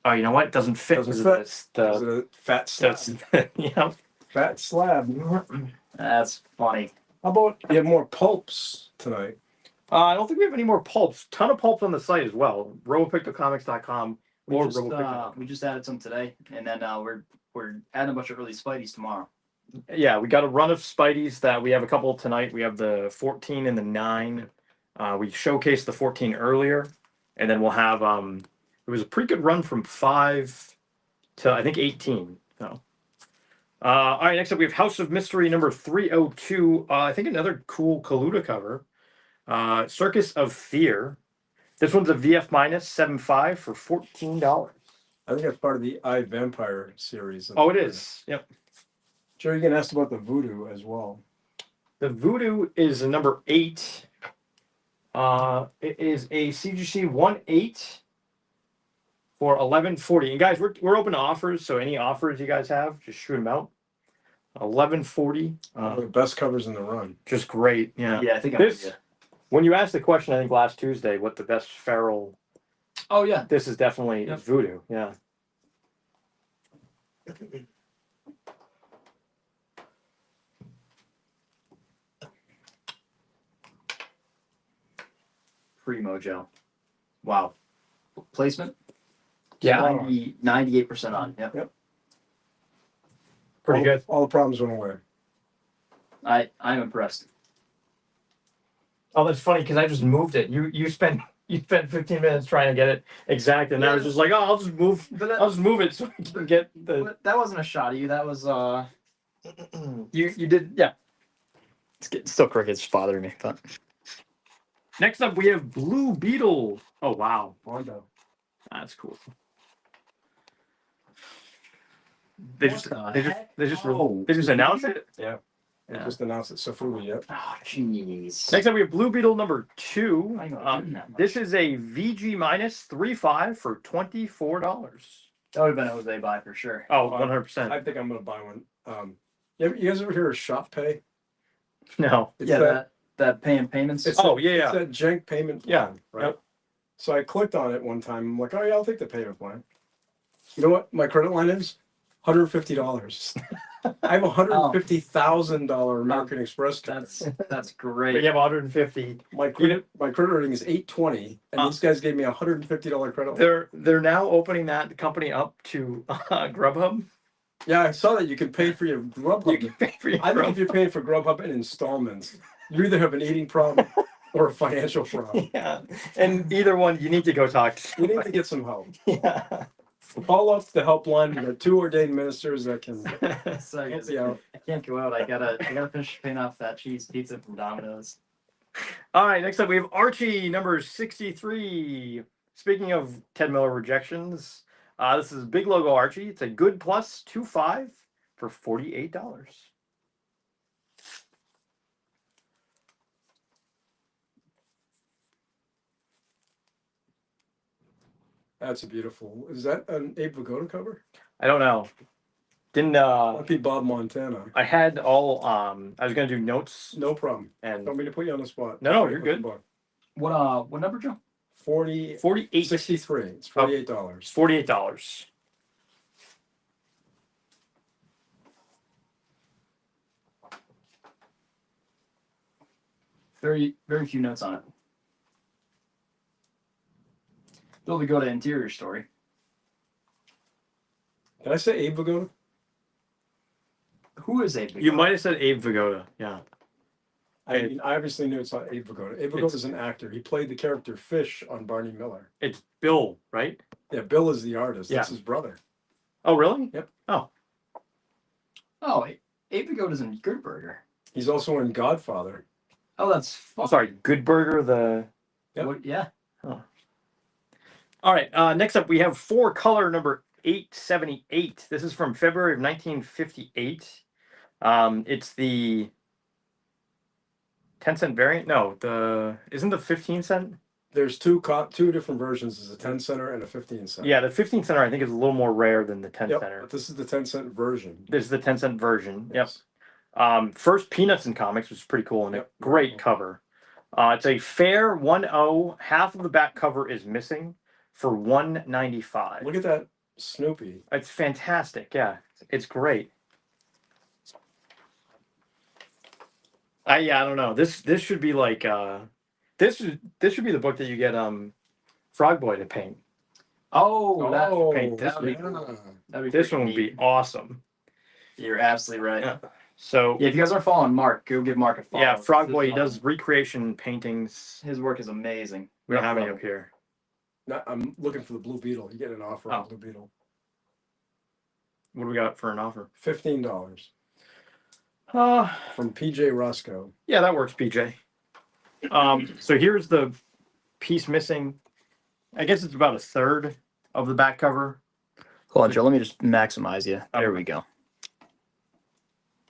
Oh, you know what? It doesn't fit. Doesn't because fit. Is it a fat slab? that's yeah. Fat slab. That's funny. How about you have more pulps tonight? I don't think we have any more pulps. Ton of pulps on the site as well. RoboPictoComics.com We or just RoboPicto. we just added some today, and then we're adding a bunch of early Spideys tomorrow. Yeah, we got a run of Spideys that we have a couple tonight. We have the 14 and the 9. We showcased the 14 earlier, and then we'll have it was a pretty good run from 5 to I think 18. So all right, next up we have House of Mystery number 302. I think another cool Kaluta cover. Circus of Fear. This one's a VF minus 7.5 for $14. I think that's part of the I Vampire series. Oh, it is. Yep. Joe, you can ask about the voodoo as well. The Voodoo is a number 8. It is a CGC 1/8 for $11.40. And guys, we're open to offers, so any offers you guys have, just shoot them out. $11.40. One of the best covers in the run. Just great. Yeah. Yeah, I think This when you asked the question, I think last Tuesday, what the best feral. Oh yeah, This is definitely Yep. Voodoo. Yeah. pre-mojo. Wow, placement. Yeah. 98% on. Yep. Pretty good. All the problems went away. I'm impressed. Oh, that's funny because I just moved it. You spent 15 minutes trying to get it exact, and I was just like, oh, I'll just move it so I can get the. But that wasn't a shot at you. That was You did, yeah. It's still crooked. It's bothering me. But Next up, we have Blue Beetle. Oh wow, Mondo. that's cool. They just announced it. Yeah. They Yeah. just announced it. Safuri, yep. oh jeez. Next up, we have Blue Beetle number 2. I know, I didn't have much. This is a VG minus 3.5 for $24. That would have been a Jose buy for sure. Oh, 100%. I think I'm gonna buy one. You guys ever hear of shop pay? No. It's Yeah, that paying payments. It's Oh, that- yeah, It's that jank payment plan, Yeah, right? yep. So I clicked on it one time. I'm like, oh yeah, I'll take the payment plan. You know what my credit line is? $150. I have a $150,000 American Express card. That's But great. you have 150. My credit rating is 820, and these guys gave me a $150 credit line. They're now opening that company up to Grubhub. Yeah, I saw that you can pay for your Grubhub. You can pay for your I think Grubhub. if you're paying for Grubhub in installments, you either have an eating problem or a financial problem. Yeah, and either one, you need to go talk to. You need to get some help. Yeah. Call up the helpline. We got 2 ordained ministers that can So I, help you out. can't go out. I gotta finish paying off that cheese pizza from Domino's. All right, next up we have Archie number 63. Speaking of Ted Miller rejections, this is Big Logo Archie. It's a good plus 2.5 for $48. That's a beautiful. Is that an Abe Vigoda cover? I don't know. Didn't Might be Bob Montana. I had all I was gonna do notes No problem. and Don't mean to put you on the spot. No, you're good. What number, Joe? 48 63. It's $48. $48. Very few notes on it. Still to go to interior story. Did I say Abe Vigoda? Who is Abe Vigoda? You might have said Abe Vigoda. Yeah. I mean, I obviously knew it's not Abe Vigoda. Abe Vigoda is an actor. He played the character Fish on Barney Miller. It's Bill, right? Yeah, Bill is the artist. That's Yeah. his brother. Oh, really? Yep. Oh. Oh, Abe Vigoda's in Good Burger. He's also in Godfather. Oh, that's fun. I'm sorry, Good Burger, the Yep. What, yeah. All right, next up we have 4 color number 878. This is from February of 1958. It's the 10-cent variant. No, isn't the 15-cent? There's two different versions. There's a 10 center and a 15 center. Yeah, the 15-center I think is a little more rare than the 10-center. But this is the 10-cent version. This is the 10-cent version. Yes. Yep. First Peanuts in comics, which is pretty cool and Yep. a great cover. It's a fair 1.0. Half of the back cover is missing for $195. Look at that Snoopy. It's fantastic. Yeah, it's great. I don't know. This should be like this should be the book that you get Frog Boy to paint. Oh, that, paint this that'd be big. cool. That'd be This freaking one would be neat. awesome. You're absolutely right. Yeah. So Yeah, if you guys aren't following Mark, go give Mark a follow. yeah, Frog This Boy he is, does recreation paintings. His work is amazing. We don't Rough have any level. up here. I'm looking for the Blue Beetle. You get an offer on Blue Beetle. What do we got for an offer? $15 Uh from PJ Roscoe. yeah, that works, PJ. So here's the piece missing. I guess it's about a third of the back cover. Hold on, Joe. Let me just maximize you. There Okay. we go.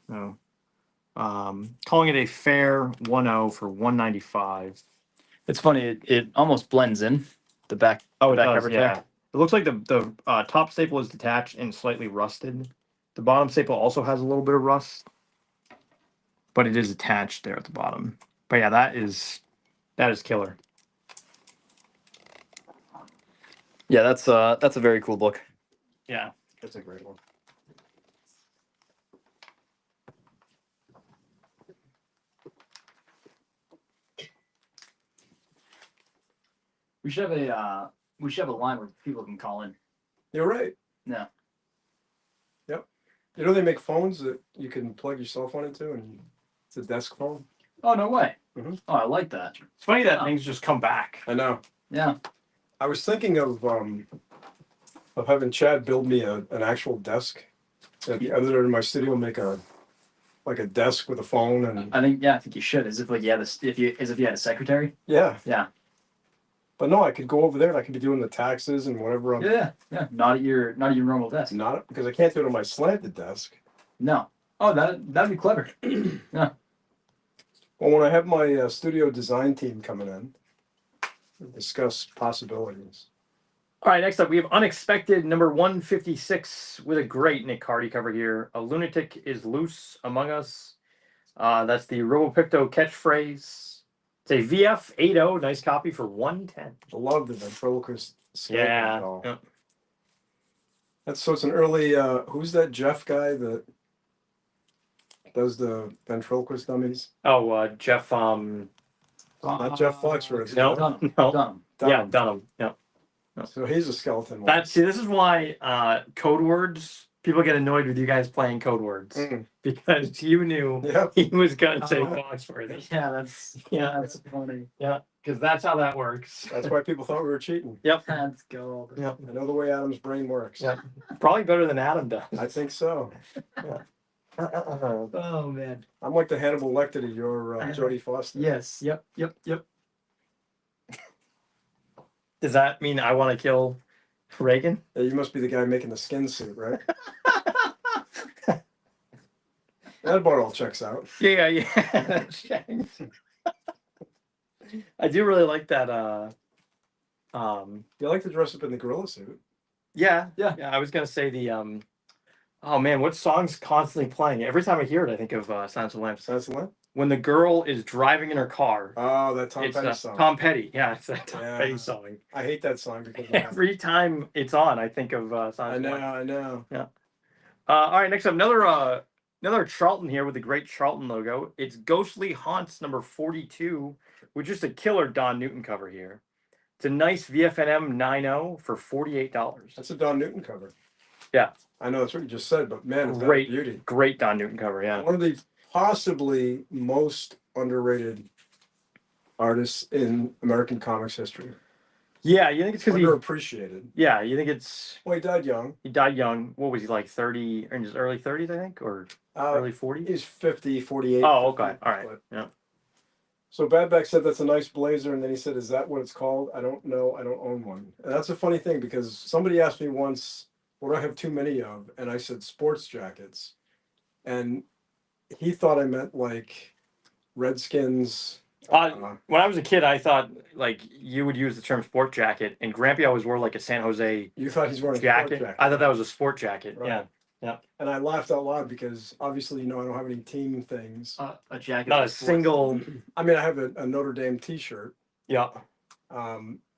So, calling it a fair 1.0 for $195. It's funny. It almost blends in the back. Oh, the it back does, cover yeah. tear. It looks like the top staple is detached and slightly rusted. The bottom staple also has a little bit of rust, but it is attached there at the bottom. But yeah, that is killer. Yeah, that's a very cool book. Yeah. That's a great one. We should have a line where people can call in. You're right. Yeah. Yep. You know they make phones that you can plug your cell phone into, and it's a desk phone. Oh, no way. Mhm. Oh, I like that. It's funny that things just come back. I know. Yeah. I was thinking of having Chad build me an actual desk. That the editor in my studio make a desk with a phone and I think you should. As if like you had as if you had a secretary. yeah. Yeah. But no, I could go over there and I could be doing the taxes and whatever I'm Yeah. Not at your normal desk. not because I can't do it on my slanted desk. No. Oh, that'd be clever. Well, when I have my studio design team coming in, we'll discuss possibilities. All right, next up, we have Unexpected number 156 with a great Nick Cardy cover here. A lunatic is loose among us. That's the Robo Picto catchphrase. It's a VF 80, nice copy for $110. I love the ventriloquist skeleton Yeah. doll. Yeah. So it's an early who's that Jeff guy that does the ventriloquist dummies? Oh, Jeff. Not Jeff Foxworth. No. Dunham. No. Dunham. Yeah, Dunham. Yeah. So he's a skeleton. See, this is why code words. People get annoyed with you guys playing code words because you knew Yep. he was gonna say Oh. Foxworthy. Yeah, that's funny. Yeah, because that's how that works. That's why people thought we were cheating. That's gold. Yeah, I know the way Adam's brain works. Yeah. Probably better than Adam does. I think so. Oh man. I'm like the Hannibal Lecter to your Jodie Foster. Yes. Yep. Does that mean I want to kill Reagan? Yeah, you must be the guy making the skin suit, right? That part all checks out. Yeah. I do really like that. You like to dress up in the gorilla suit. Yeah. Yeah. I was gonna say the Oh man, what song's constantly playing? Every time I hear it, I think of Silence of the Lambs. That's the one? When the girl is driving in her car. Oh, that Tom It's Petty song. Tom Petty. Yeah, it's that Tom Yeah. Petty song. I hate that song because of that. Every time it's on, I think of Silence I of the know, Lambs. I know. All right, next up, another Charlton here with the great Charlton logo. It's Ghostly Haunts number 42, with just a killer Don Newton cover here. It's a nice VFNM 9.0 for $48. That's a Don Newton cover. Yeah. I know that's what you just said, but man, it's Great. that beauty. Great Don Newton cover, yeah. One of the possibly most underrated artists in American comics history. Yeah, you think it's because Underappreciated. Yeah, you think it's Well, he died young. he died young. What was he like 30 or in his early 30s, I think, or early 40s? He's 50, 48. Oh, 50, okay. All right. but- Yeah. So Badback said that's a nice blazer, and then he said, "Is that what it's called?" I don't know. I don't own one. And that's a funny thing because somebody asked me once, "What do I have too many of?" And I said, "Sports jackets," and he thought I meant like Redskins. When I was a kid, I thought like you would use the term sport jacket, and Grampy always wore like a San Jose You thought he's wearing a jacket. sport jacket. I thought that was a sport jacket. Right. Yeah. And I laughed out loud because obviously, I don't have any team things. A jacket. Not a with sports. single. I mean, I have a Notre Dame T-shirt, Yeah.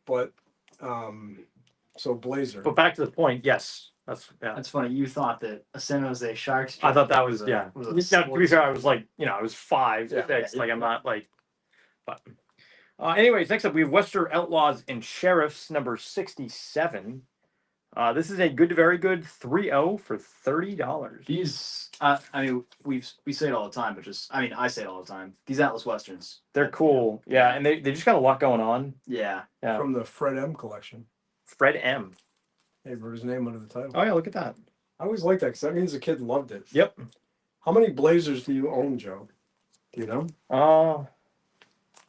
but So blazer. But back to the point, yes, that's That's funny. You thought that a San Jose Sharks. I thought that was was a Now, to be sports- fair, I was like, I was 5, Yeah. 6. Like I'm not like, but. Anyways, next up we have Western Outlaws and Sheriffs number 67. This is a good to very good 3-0 for $30. These, I mean, we say it all the time, but I say it all the time. These Atlas Westerns, They're cool, yeah, and they just got a lot going on. yeah. Yeah, From the Fred M collection. Fred M. He wrote his name under the title. Oh yeah, look at that. I always liked that because that means the kid loved it. Yep. How many blazers do you own, Joe? Do you know?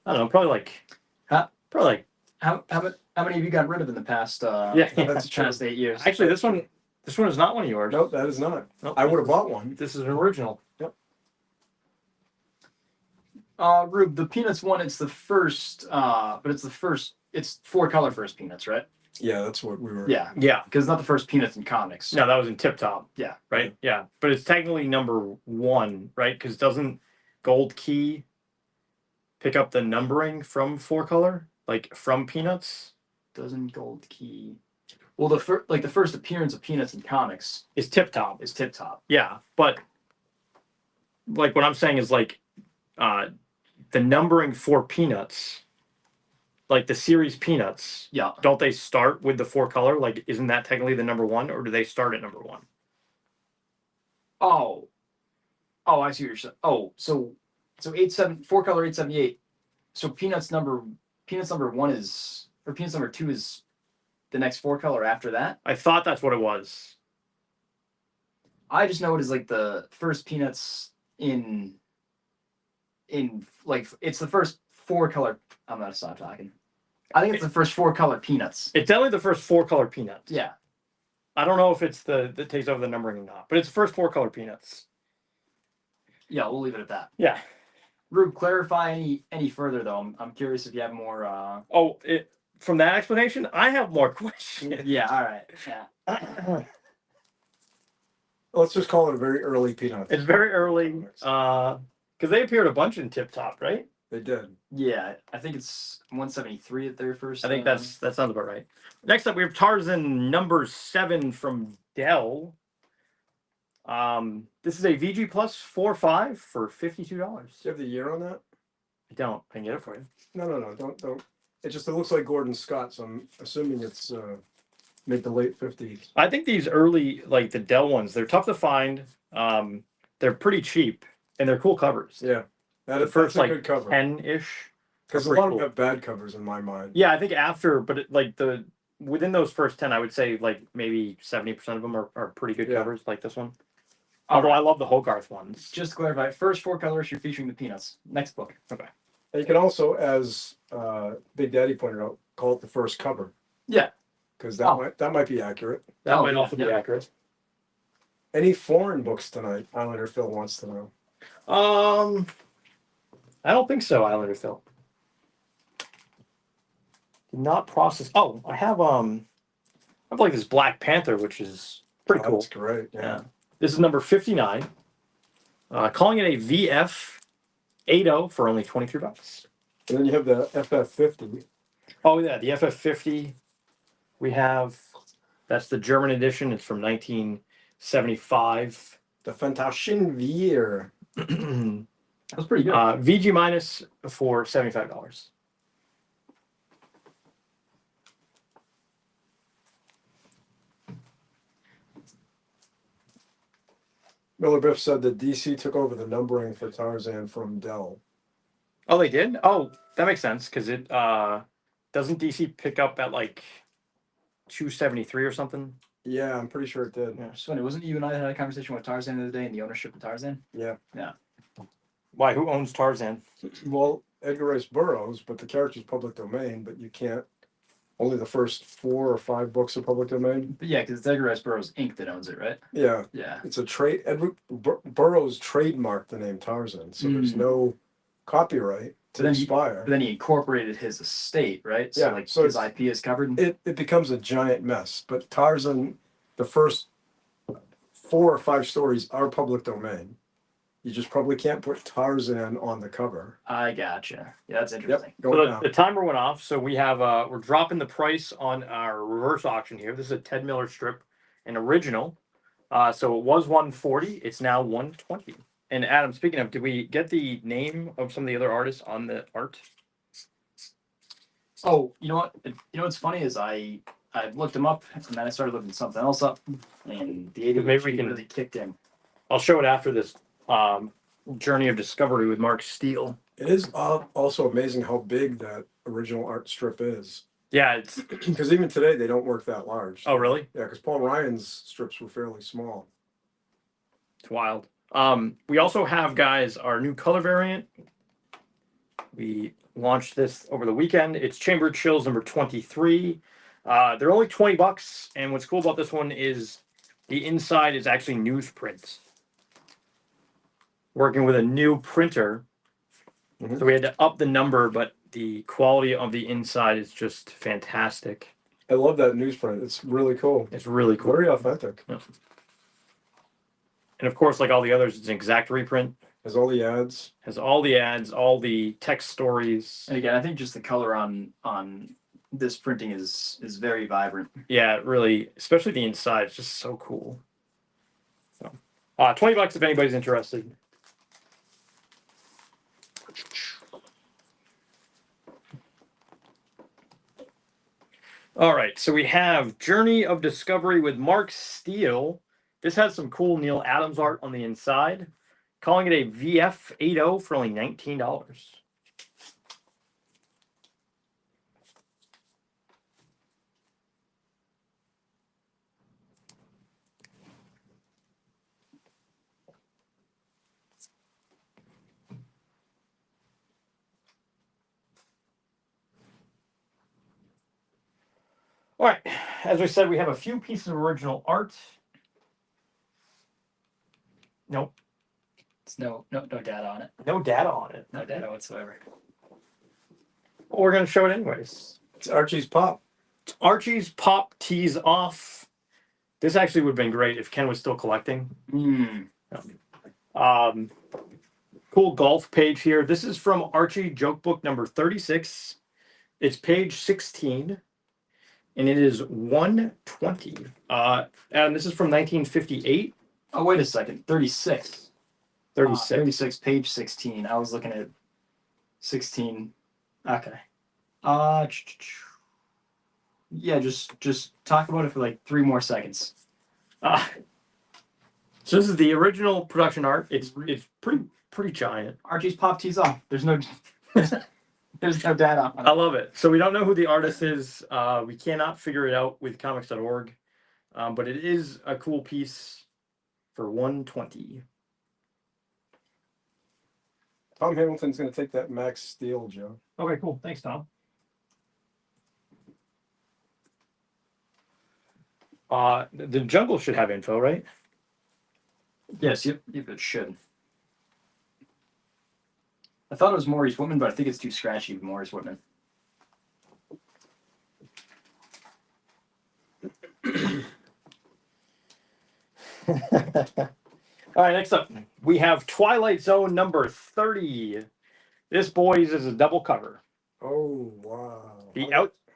I don't know, probably like, Huh? probably like. How many of you got rid of in the past? Yeah, that's true. past 8 years. Actually, this one is not one of yours. Nope, that is not. Nope. I would have bought one. This is an original. Rube, the Peanuts one. It's the first, but it's the first. It's 4-color first Peanuts, right? Yeah, that's what we were. Yeah, Yeah. because it's not the first Peanuts in comics. No, that was in Tip Top. Yeah. Right. Yeah, but it's technically number 1, right? Because doesn't Gold Key pick up the numbering from 4-color, like from Peanuts? Doesn't Gold Key? Well, the first appearance of Peanuts in comics Is Tip Top. is Tip Top. Yeah, but like what I'm saying is like the numbering for Peanuts, like the series Peanuts, Yeah. don't they start with the 4-color? Like, isn't that technically the number 1, or do they start at number 1? Oh, I see what you're saying. Oh, so 4-color 878. So Peanuts number 1 is, or Peanuts number 2 is the next 4-color after that. I thought that's what it was. I just know it as like the first Peanuts in like it's the first 4-color. I'm gonna stop talking. I think it's the first 4-color Peanuts. It's definitely the first 4-color Peanuts. Yeah. I don't know if it's that takes over the numbering or not, but it's the first 4-color Peanuts. Yeah, we'll leave it at that. Yeah. Rube, clarify any further though. I'm curious if you have more. From that explanation, I have more questions. Yeah. All right. Yeah. Let's just call it a very early Peanuts. It's very early, because they appeared a bunch in Tip Top, right? They did. Yeah, I think it's 173 at their first. I think that sounds about right. Next up, we have Tarzan number 7 from Dell. This is a VG Plus 4.5 for $52. Do you have the year on that? I don't. I can get it for you. No. Don't. It looks like Gordon Scott, so I'm assuming it's mid to late 50s. I think these early, like the Dell ones, they're tough to find. They're pretty cheap, and they're cool covers. Yeah. The first that's a like good cover. 10-ish. Because a pretty lot of cool. them have bad covers in my mind. Yeah, I think after, but within those first 10, I would say like maybe 70% of them are pretty good Yeah. covers, like this one. Although I love the Hogarth ones. Just to clarify, first 4 colors, you're featuring the Peanuts. Next book. Okay. And you can also, as Big Daddy pointed out, call it the first cover. Yeah. Because that might be accurate. That Oh, might yeah, also be yeah. accurate. Any foreign books tonight? Islander Phil wants to know. I don't think so, Islander Phil. Did not process. Oh, I have like this Black Panther, which is pretty cool. That's great. Yeah. This is number 59. Calling it a VF 80 for only $23. And then you have the FF50. Oh yeah, the FF50. We have that's the German edition. It's from 1975. The Fantastischen Wir. That was pretty good. VG minus for $75. Miller Biff said that DC took over the numbering for Tarzan from Dell. Oh, they did? Oh, that makes sense because it doesn't DC pick up at like 273 or something. Yeah, I'm pretty sure it did. Yeah. It's funny, wasn't you and I had a conversation with Tarzan the other day and the ownership of Tarzan? Yeah. Why? Who owns Tarzan? Well, Edgar Rice Burroughs, but the character's public domain, but you can't. Only the first 4 or 5 books are public domain. But yeah, because it's Edgar Rice Burroughs Inc. that owns it, right? Yeah. Yeah. It's a trade. Edward Burroughs trademarked the name Tarzan, so there's no copyright to expire. But then he incorporated his estate, right? So Yeah, like so his IP is covered. It becomes a giant mess. But Tarzan, the first 4 or 5 stories are public domain. You just probably can't put Tarzan on the cover. I gotcha. Yeah, that's interesting. Yep, going So down. the timer went off, so we have we're dropping the price on our reverse auction here. This is a Ted Miller strip, an original. So it was 140. It's now 120. And Adam, speaking of, did we get the name of some of the other artists on the art? Oh, you know what? You know what's funny is I looked them up and then I started looking something else up, and the Maybe we can- really kicked in. I'll show it after this journey of discovery with Mark Steele. It is also amazing how big that original art strip is. Yeah, it's Because even today they don't work that large. oh really? Yeah, because Paul Ryan's strips were fairly small. It's wild. We also have, guys, our new color variant. We launched this over the weekend. It's Chamber Chills number 23. They're only $20, and what's cool about this one is the inside is actually newsprint. Working with a new printer, so we had to up the number, but the quality of the inside is just fantastic. I love that newsprint. It's really cool. It's really cool. Very authentic. Yeah. And of course, like all the others, it's an exact reprint. Has all the ads. Has all the ads, all the text stories. And again, I think just the color on this printing is very vibrant. Yeah, it really, especially the inside, it's just so cool. So, $20 if anybody's interested. All right, so we have Journey of Discovery with Mark Steele. This has some cool Neil Adams art on the inside. Calling it a VF80 for only $19. All right, as we said, we have a few pieces of original art. Nope, It's no data on it. no data on it. No data whatsoever. But we're going to show it anyways. It's Archie's Pop. Archie's Pop Tees Off. This actually would have been great if Ken was still collecting. Cool golf page here. This is from Archie Joke Book number 36. It's page 16. And it is 120. And this is from 1958. Oh, wait a second. 36. 36. 36, page 16. I was looking at 16. Okay. Yeah, just talk about it for like 3 more seconds. So this is the original production art. It's pretty giant. Archie's Pop Tees Off. There's no there's no data on I it. love it. So we don't know who the artist is. We cannot figure it out with comics.org. But it is a cool piece for 120. Tom Hamilton's going to take that Max Steel, Joe. Okay, cool. Thanks, Tom. The Jungle should have info, right? Yes, yep, it should. I thought it was Maurice Whitman, but I think it's too scratchy with Maurice Whitman. All right, next up, we have Twilight Zone number 30. This, boys, is a double cover. Oh, wow.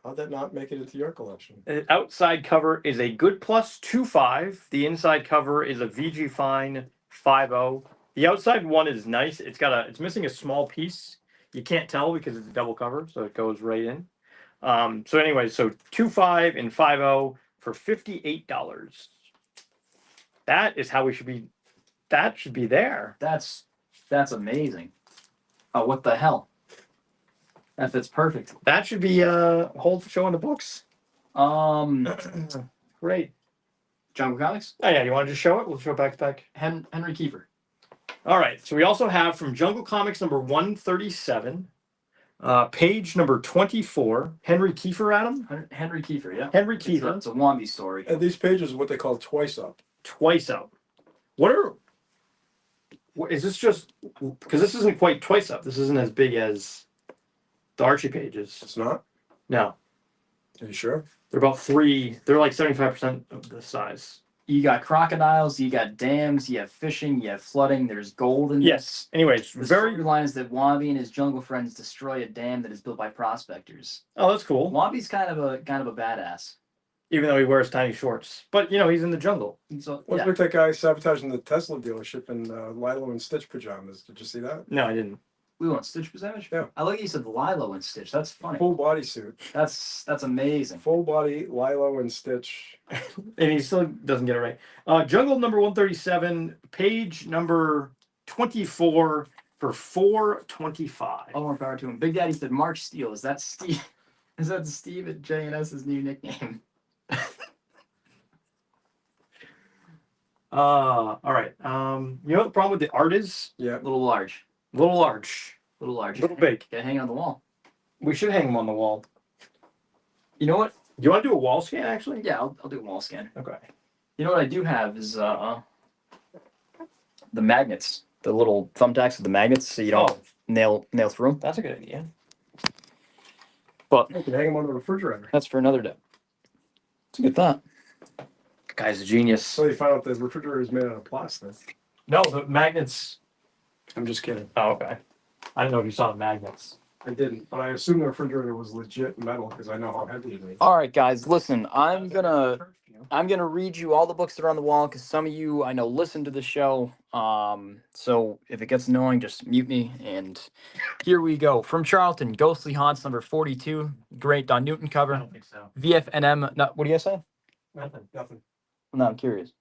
How'd that not make it into your collection? The outside cover is a Good Plus 2.5. The inside cover is a VG Fine 5.0. The outside one is nice. It's missing a small piece. You can't tell because it's a double cover, so it goes right in. So anyway, so 2.5 and 5.0 for $58. That is how we should be. That should be there. That's amazing. Oh, what the hell? That fits perfect. That should be whole show in the books. Great. Jungle Comics, Oh yeah, you want to just show it? We'll show it back to back. Henry Kiefer. All right. So we also have from Jungle Comics number 137, page number 24. Henry Kiefer, Adam. Henry Kiefer, yeah. Henry Kiefer. It's a Wambi story. And these pages are what they call twice up. Twice up. What is this? Just because this isn't quite twice up. This isn't as big as the Archie pages. It's not? No, Are you sure? they're about 3. They're like 75% of the size. You got crocodiles, you got dams, you have fishing, you have flooding. There's gold in Yes. Anyways, this. The very. storyline is that Wallaby and his jungle friends destroy a dam that is built by prospectors. Oh, that's cool. Wallaby's kind of a badass. Even though he wears tiny shorts, but you know he's in the jungle. So What's yeah. with that guy sabotaging the Tesla dealership in Lilo and Stitch pajamas? Did you see that? No, I didn't. We want Stitch percentage? Yeah. I like you said Lilo and Stitch. That's funny. Full body suit. That's amazing. Full body Lilo and Stitch. And he still doesn't get it right. Jungle number 137, page number 24 for 425. All more power to him. Big Daddy said Mark Steele. Is that Steve? Is that Steve at JNS's new nickname? All right. You know what the problem with the art is? Yeah. A little large. A little large, A little large. a little big. Gotta hang on the wall. We should hang them on the wall. You know what? You want to do a wall scan actually? Yeah, I'll do a wall scan. Okay. You know what I do have is the magnets. The little thumbtacks with the magnets so you don't Oh, nail through them. that's a good idea. But You can hang them on the refrigerator. that's for another day. It's a good thought. Guy's a genius. So you find out the refrigerator is made out of plastic. No, the magnets. I'm just kidding. Oh, okay. I didn't know if you saw the magnets. I didn't, but I assumed the refrigerator was legit metal because I know how heavy it is. All right, guys, listen. I'm gonna read you all the books that are on the wall because some of you I know listen to the show. So if it gets annoying, just mute me. And here we go. From Charlton, Ghostly Haunts number 42. Great Don Newton I cover. don't think so. VFNM. No, what do you guys say? Nothing. Nothing. No, I'm curious.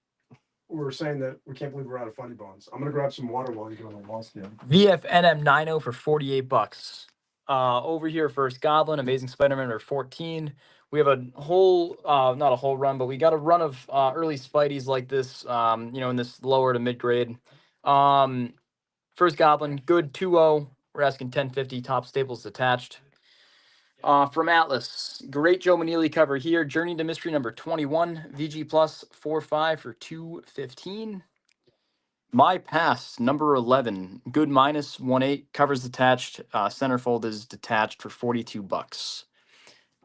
We were saying that we can't believe we're out of funny bones. I'm gonna grab some water while you're doing the wall scan. VFNM 90 for $48. Over here, First Goblin, Amazing Spider-Man number 14. We have a whole, not a whole run, but we got a run of early Spideys like this, in this lower to mid grade. First Goblin, good 2-0. We're asking 1050, top staples attached. From Atlas, great Joe Manili cover here. Journey to Mystery number 21, VG plus 4.5 for 215. My Past number 11, good minus 1.8, covers attached. Centerfold is detached for $42.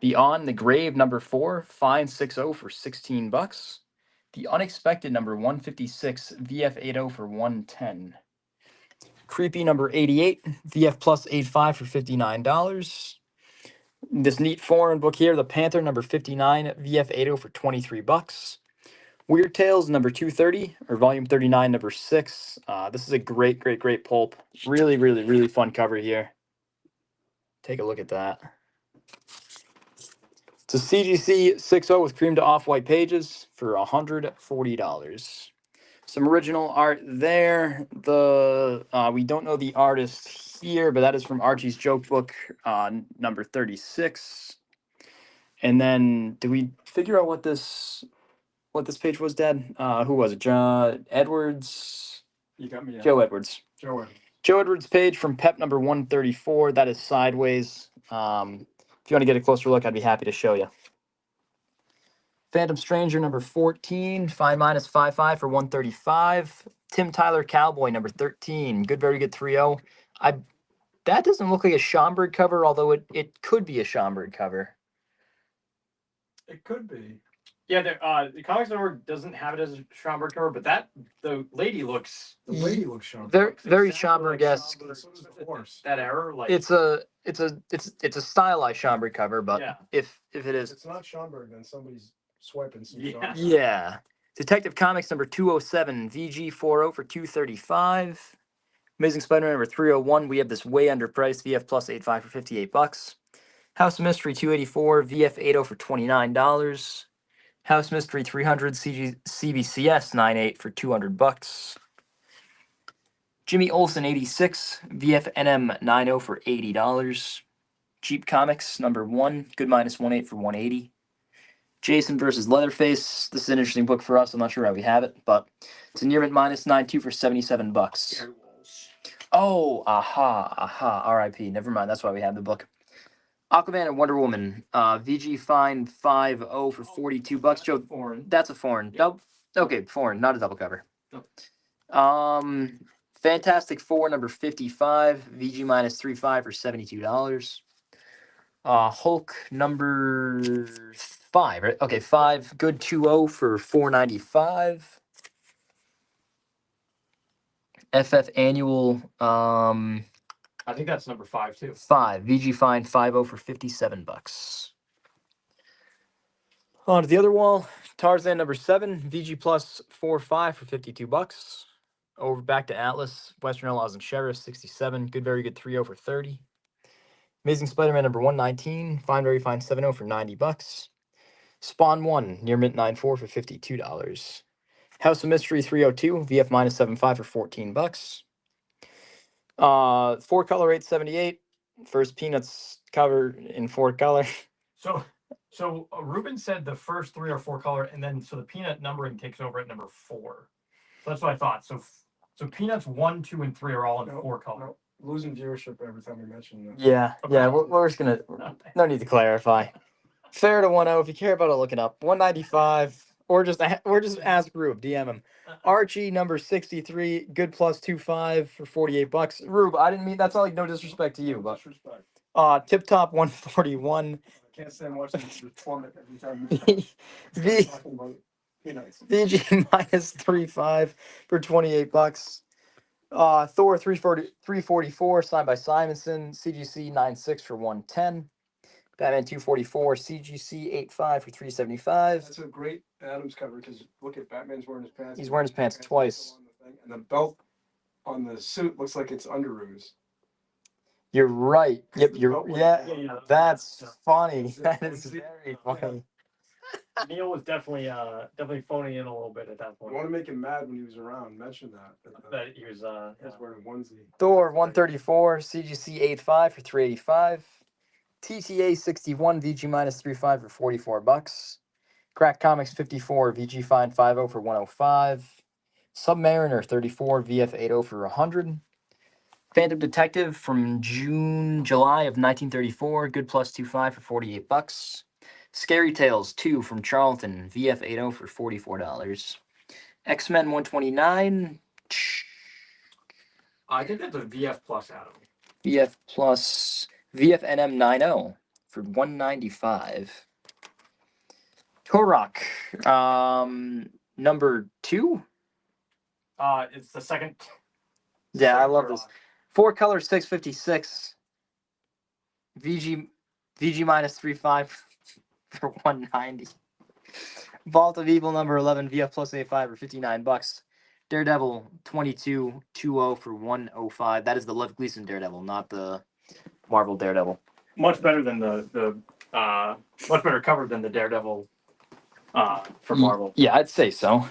Beyond the Grave number 4, fine 6.0 for $16. The Unexpected number 156, VF 8.0 for 110. Creepy number 88, VF plus 8.5 for $59. This neat foreign book here, The Panther number 59, VF 8.0 for $23. Weird Tales number 230, or volume 39, number 6. This is a great pulp. Really, really, really fun cover here. Take a look at that. It's a CGC 6.0 with cream to off-white pages for $140. Some original art there. We don't know the artist here, but that is from Archie's Joke Book, number 36. And then, did we figure out what this page was, Dad? Who was it? John Edwards? You got me. Joe Edwards. Joe. Joe Edwards page from PEP number 134. That is sideways. If you want to get a closer look, I'd be happy to show you. Phantom Stranger number 14. Fine minus 5.5 for 135. Tim Tyler Cowboy number 13. Good, very good 3.0. That doesn't look like a Schomburg cover, although it could be a Schomburg cover. It could be. Yeah, the Comics Network doesn't have it as a Schomburg cover, but the lady looks The lady looks sharp. Very exactly Schomburg-esque. So does the horse. that error. Like It's a stylized Schomburg cover, but Yeah. if it If is, it's not Schomburg, then somebody's swiping some Yeah. Schomburg. yeah. Detective Comics number 207, VG 4.0 for 235. Amazing Spider-Man number 301. We have this way underpriced VF plus 8.5 for $58. House of Mystery 284, VF 8.0 for $29. House Mystery 300 CBCS 9.8 for $200. Jimmy Olsen 86, VF NM 9.0 for $80. Jeep Comics number 1, good minus 1.8 for $180. Jason versus Leatherface. This is an interesting book for us. I'm not sure how we have it, but it's a near mint minus 9.2 for $77. Oh, aha, RIP. Never mind. That's why we have the book. Aquaman and Wonder Woman. VG Fine 5.0 for $42. Joe, foreign. that's a foreign. Nope. Okay, foreign, not a double cover. Nope. Fantastic Four number 55. VG minus 3.5 for $72. Hulk number 5, right? Okay, 5. Good 2-0 for $4.95. FF Annual I think that's number 5 too. 5. VG Fine 5-0 for $57. On to the other wall. Tarzan number 7. VG Plus 4-5 for $52. Over back to Atlas. Western Outlaws and Sheriffs 67. Good, very good 3-0 for 30. Amazing Spider-Man number 119. Fine, very fine 7-0 for $90. Spawn 1 near mint 9-4 for $52. House of Mystery 302. VF minus 7.5 for $14. 4-color 878. First Peanuts cover in 4-color. So Ruben said the first 3 are 4-color, and then so the peanut numbering takes over at number 4. So that's what I thought. So peanuts 1, 2, and 3 are all in 4-color. No, losing viewership every time we mention this. Yeah, yeah. We're just gonna. No need to clarify. Fair to 1-0. If you care about it, look it up. 195. Or just ask Rube. DM him. Archie number 63. Good plus 2.5 for $48. Rube, I didn't mean that's not like no disrespect to you, but Disrespect. Tip Top 141. I can't stand watching this plummet every time. V Talking about peanuts. VG minus 3.5 for $28. Thor 344 signed by Simonson. CGC 9.6 for 110. Batman 244 CGC 8.5 for $375. That's a great Adams cover because look at Batman's wearing his pants. He's wearing his pants twice. And the belt on the suit looks like it's underoos. You're right. Yep. Yeah, That's funny. That is very funny. Neil was definitely phoning in a little bit at that I point. want to make him mad when he was around. Mention that. That he was wearing a onesie. Thor 134 CGC 8.5 for $385. TTA 61 VG minus 3.5 for $44. Crack Comics 54 VG Fine 5.0 for $105. Submariner 34 VF 8.0 for $100. Phantom Detective from July of 1934. Good plus 2.5 for $48. Scary Tales 2 from Charlton. VF 8.0 for $44. X-Men 129. I think that's a VF plus, Adam. VF plus VF NM 9.0 for $195. Torok, number 2. It's the second. Yeah, I second love Turok. this. 4-color 656. VG minus 3.5 for $190. Vault of Evil number 11 VF plus 8.5 for $59. Daredevil 22 2.0 for $105. That is the Lev Gleason Daredevil, not the Marvel Daredevil. Much better than the much better cover than the Daredevil for Marvel. Yeah, I'd say so.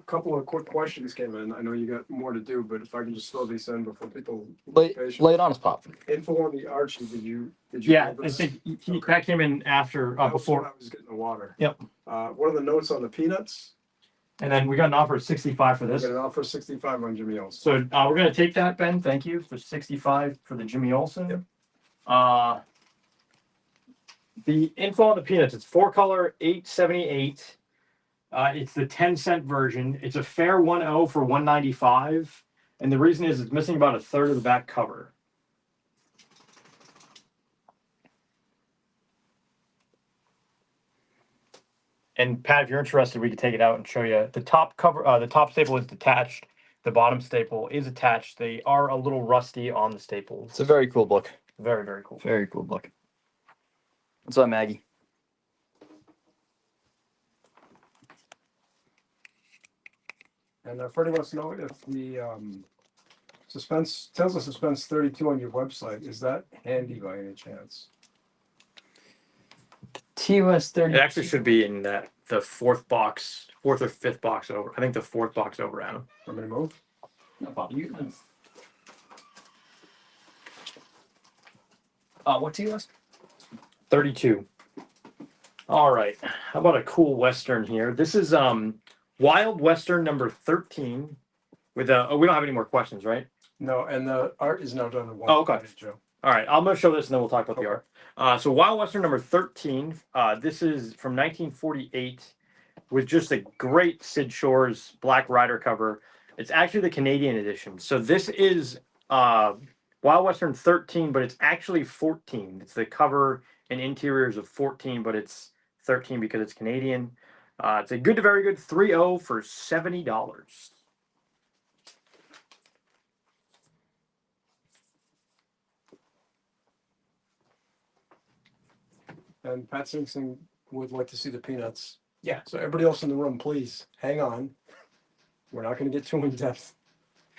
A couple of quick questions came in. I know you got more to do, but if I can just throw these in before people Lay it on us, Pop. info on the Archie. Did you? Yeah, know I this? think Okay. that came in after That was when before, I was getting the water. Yep. What are the notes on the peanuts? and then we got an offer of 65 for We this. got an offer 65 on Jimmy Olsen. So we're gonna take that, Ben. Thank you for 65 for the Jimmy Olsen. Yep. The info on the peanuts. It's 4-color 878. It's the 10-cent version. It's a fair 1.0 for $195, and the reason is it's missing about a third of the back cover. And Pat, if you're interested, we could take it out and show you the top cover. The top staple is detached. The bottom staple is attached. They are a little rusty on the staples. It's a very cool book. Very, very cool. Very cool book. What's up, Maggie? And Freddie wants to know if the Tales of Suspense 32 on your website, is that handy by any chance? TOS 30. It actually should be in the fourth or fifth box over. I think the fourth box over, Adam. Want me to move? No problem. You can. What TOS? 32. All right. How about a cool Western here? This is Wild Western number 13 with we don't have any more questions, right? No, and the art is now done in one. Oh, okay. Joe. All right. I'm going to show this and then we'll talk about the art. So Wild Western number 13. This is from 1948 with just a great Sid Shores Black Rider cover. It's actually the Canadian edition. So this is Wild Western 13, but it's actually 14. It's the cover and interiors of 14, but it's 13 because it's Canadian. It's a good to very good 3-0 for $70. And Pat Simpson would like to see the peanuts. Yeah. So everybody else in the room, please hang on. We're not going to get too in depth.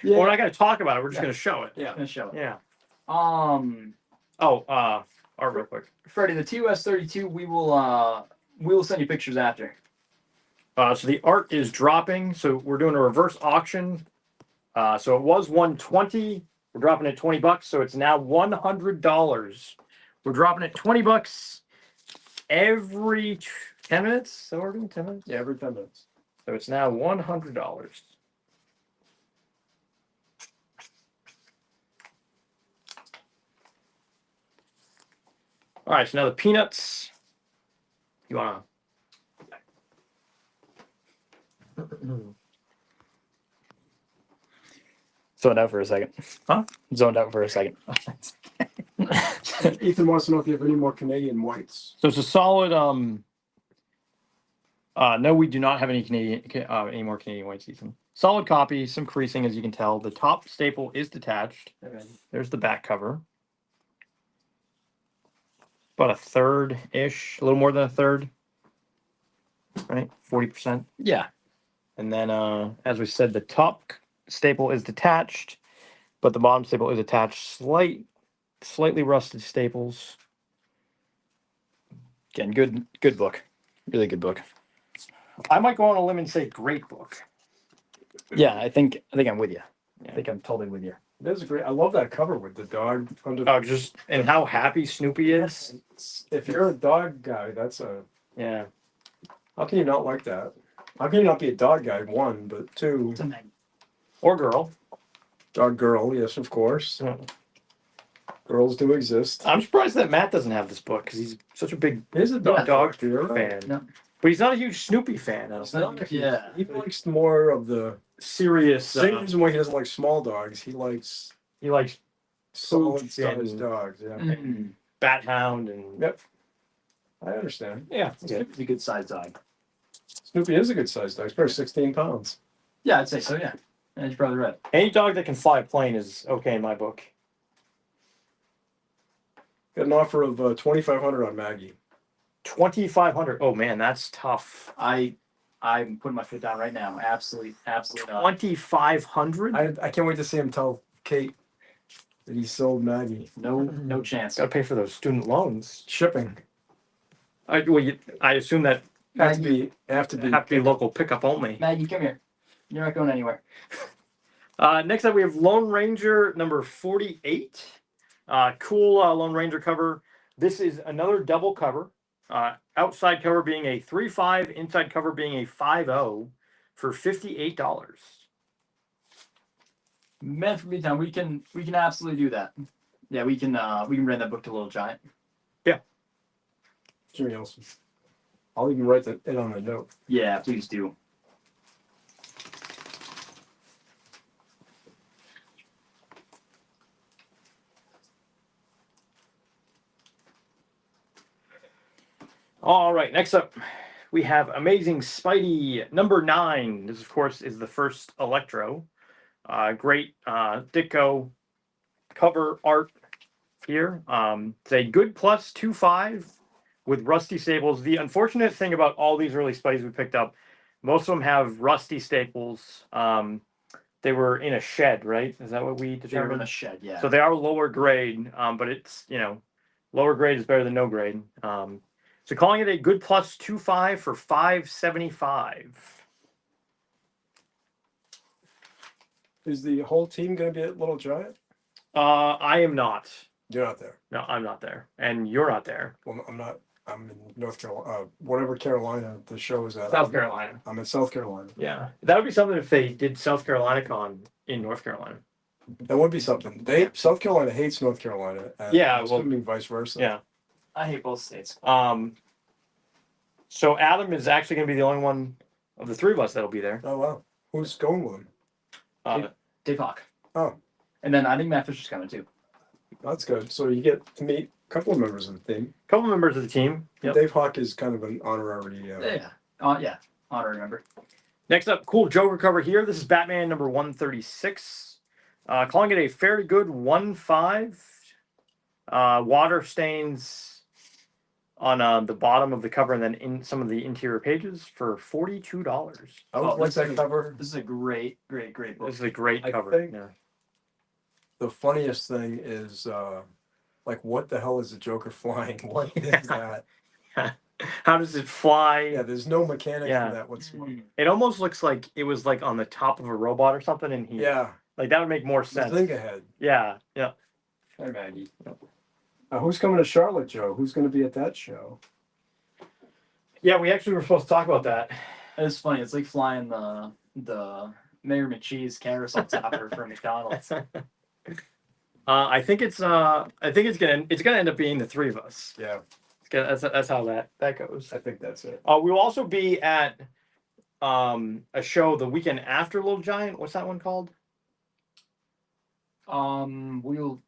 Well, we're not going to talk about it. We're just going to show it. Yeah. Gonna show it. Yeah. Oh, Art real quick. Freddie, the TUS 32, we will send you pictures after. So the art is dropping. So we're doing a reverse auction. So it was $120. We're dropping it $20. So it's now $100. We're dropping it $20 every 10 minutes. So we're doing 10 minutes. Yeah, every 10 minutes. So it's now $100. All right, so now the peanuts. You want to? Zoned out for a second. Huh? Zoned out for a second. Ethan wants to know if you have any more Canadian whites. So it's a solid. No, we do not have any any more Canadian whites, Ethan. Solid copy, some creasing as you can tell. The top staple is detached. There's the back cover. About a third-ish, a little more than a third. Right, 40%. Yeah. And then, as we said, the top staple is detached, but the bottom staple is attached. Slightly rusted staples. Again, good book. Really good book. I might go on a limb and say great book. Yeah, I think I'm with you. Yeah. I think I'm totally with you. That is great. I love that cover with the dog under. Oh, just and how happy Snoopy is. If you're a dog guy, that's a. Yeah. How can you not like that? How can you not be a dog guy? One, but two. Or girl. Dog girl, yes, of course. Yeah. Girls do exist. I'm surprised that Matt doesn't have this book because he's such a big He's a dog, dog you're right. fan. Yeah. But he's not a huge Snoopy fan. I don't He's think. not- Yeah. He likes more of the. Serious. Same reason why he doesn't like small dogs. He likes He likes solid Pooch sized and- dogs. Yeah, Mm. Bat Hound and Yep. I understand. yeah. Snoopy's a good sized dog. Snoopy is a good sized dog. He's probably 16 pounds. Yeah, I'd say so, yeah. And you're probably right. Any dog that can fly a plane is okay in my book. Got an offer of 2,500 on Maggie. 2,500. Oh man, that's tough. I'm putting my foot down right now. Absolutely not. 2,500. I can't wait to see him tell Kate that he sold Maggie. No chance. Got to pay for those student loans. Shipping. I assume that Have to Maggie, be local pickup only. Maggie, come here. You're not going anywhere. Next up, we have Lone Ranger number 48. Cool Lone Ranger cover. This is another double cover. Outside cover being a 3.5, inside cover being a 5.0 for $58. Man from Midtown, we can absolutely do that. Yeah, we can rent that book to Little Giant. Jimmy Olsen. I'll even write it on a note. Yeah, please do. All right, next up, we have Amazing Spidey number 9. This, of course, is the first Electro. Great Ditko cover art here. It's a good plus 2.5 with rusty staples. The unfortunate thing about all these early Spideys we picked up, most of them have rusty staples. They were in a shed, right? Is that what we They're determined? in a shed, yeah. So they are lower grade, but it's, lower grade is better than no grade. So calling it a good plus 2.5 for $5.75. Is the whole team going to be at Little Giant? I am not. You're not there. No, I'm not there. And you're not there. Well, I'm not. I'm in North Carolina. Whatever Carolina the show is at. South Carolina. I'm in South Carolina. Yeah. That would be something if they did South Carolina Con in North Carolina. That would be something. South Carolina hates North Carolina. And Yeah, it's well- gonna be vice versa. Yeah. I hate both states. So Adam is actually going to be the only one of the three of us that'll be there. Oh wow. Who's going with him? Dave Hawk. Oh, And then I think Matt Fisher's coming too. that's good. So you get to meet couple of members of the team. Couple members of the team. Yep. Dave Hawk is kind of an honorary. Yeah. Honorary member. Next up, cool Joker cover here. This is Batman number 136. Calling it a fairly good 1/5. Water stains on the bottom of the cover and then in some of the interior pages for $42. I would like that cover. This is a great book. This is a great I cover. think- Yeah. The funniest thing is, like, what the hell is a Joker flying? What is that? How does it fly? Yeah, there's no mechanics Yeah. for that whatsoever. It almost looks like it was like on the top of a robot or something, and he Yeah, like that would make more the sense. think ahead. Yeah. Hi, Maggie. Who's coming to Charlotte, Joe? Who's going to be at that show? Yeah, we actually were supposed to talk about that. It's funny. It's like flying the Mayor McCheese carousel topper for McDonald's. I think it's gonna end up being the three of us. Yeah, That's how that goes. I think that's it. We will also be at a show the weekend after Little Giant. What's that one called? We'll.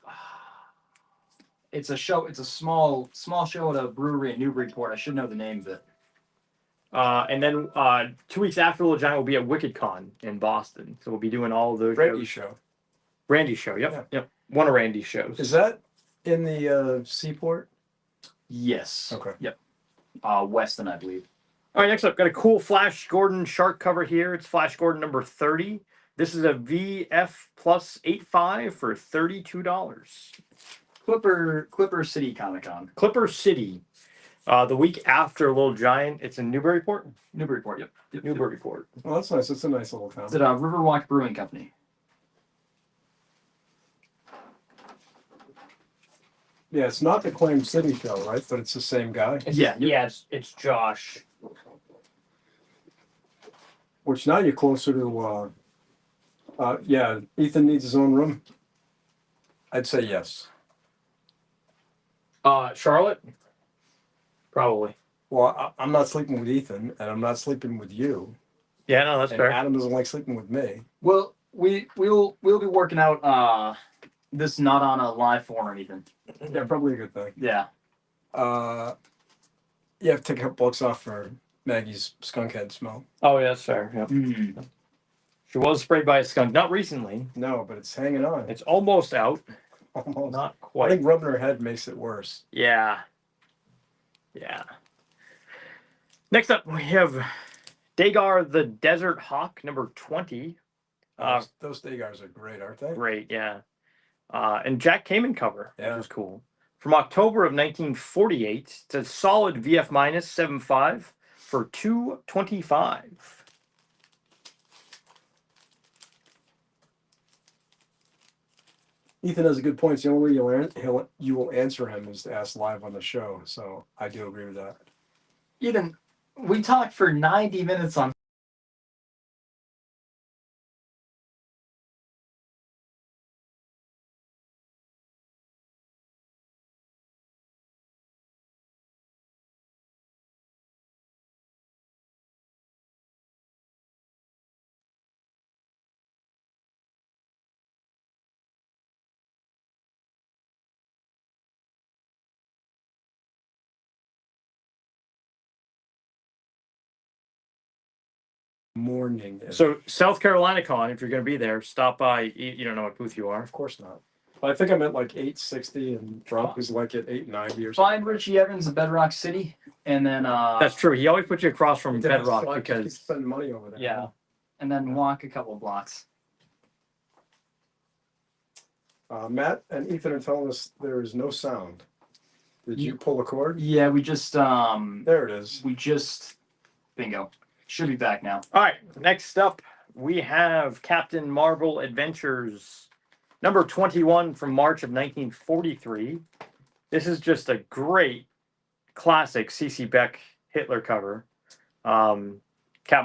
It's a show. It's a small show at a brewery in Newburyport. I should know the name of it. And then 2 weeks after Little Giant, we'll be at WickedCon in Boston. So we'll be doing all of those Randy shows. show. Randy's show. Yep. One of Randy's shows. Is that in the Seaport? Yes. Okay. Yep. Weston, I believe. All right, next up, got a cool Flash Gordon shark cover here. It's Flash Gordon number 30. This is a VF plus 8.5 for $32. Clipper City Comic Con. Clipper City. The week after Little Giant, it's in Newburyport. Newburyport. Yep. Newburyport. Well, that's nice. It's a nice little town. It's at Riverwalk Brewing Company. Yeah, it's not the Claim City show, right? But it's the same guy. Yeah, it's Josh. Which now you're closer to. Yeah, Ethan needs his own room. I'd say yes. Charlotte? Probably. Well, I'm not sleeping with Ethan, and I'm not sleeping with you. Yeah, no, that's And fair. Adam doesn't like sleeping with me. Well, we'll be working out this not on a live form or anything. Yeah, probably a good thing. Yeah. You have to take a couple bucks off for Maggie's skunk head smell. Oh, yeah, that's fair. Yep. She was sprayed by a skunk. Not recently. No, but it's hanging on. It's almost out. Almost. Not I quite. think rubbing her head makes it worse. Yeah. Next up, we have Dagar the Desert Hawk, number 20. Those Dagars are great, aren't they? Great, yeah. And Jack Kamen cover, Yeah. which is cool. From October of 1948. It's a solid VF minus 7.5 for $225. Ethan has a good point. The only way you will answer him is to ask live on the show. So I do agree with that. Ethan, we talked for 90 minutes on. Morning. So South Carolina Con, if you're going to be there, stop by. You don't know what booth you are. Of course not. I think I'm at like 860 and Trump is like at 890 or something. Find Richie Evans at Bedrock City, and then That's true. He always puts you across from So Bedrock I keep because spending money over there. yeah. and then walk a couple of blocks. Matt and Ethan are telling us there is no sound. Did you pull a cord? Yeah, we just There it is. bingo. Should be back now. All right. Next up, we have Captain Marvel Adventures, number 21 from March of 1943. This is just a great classic CC Beck Hitler cover. Captain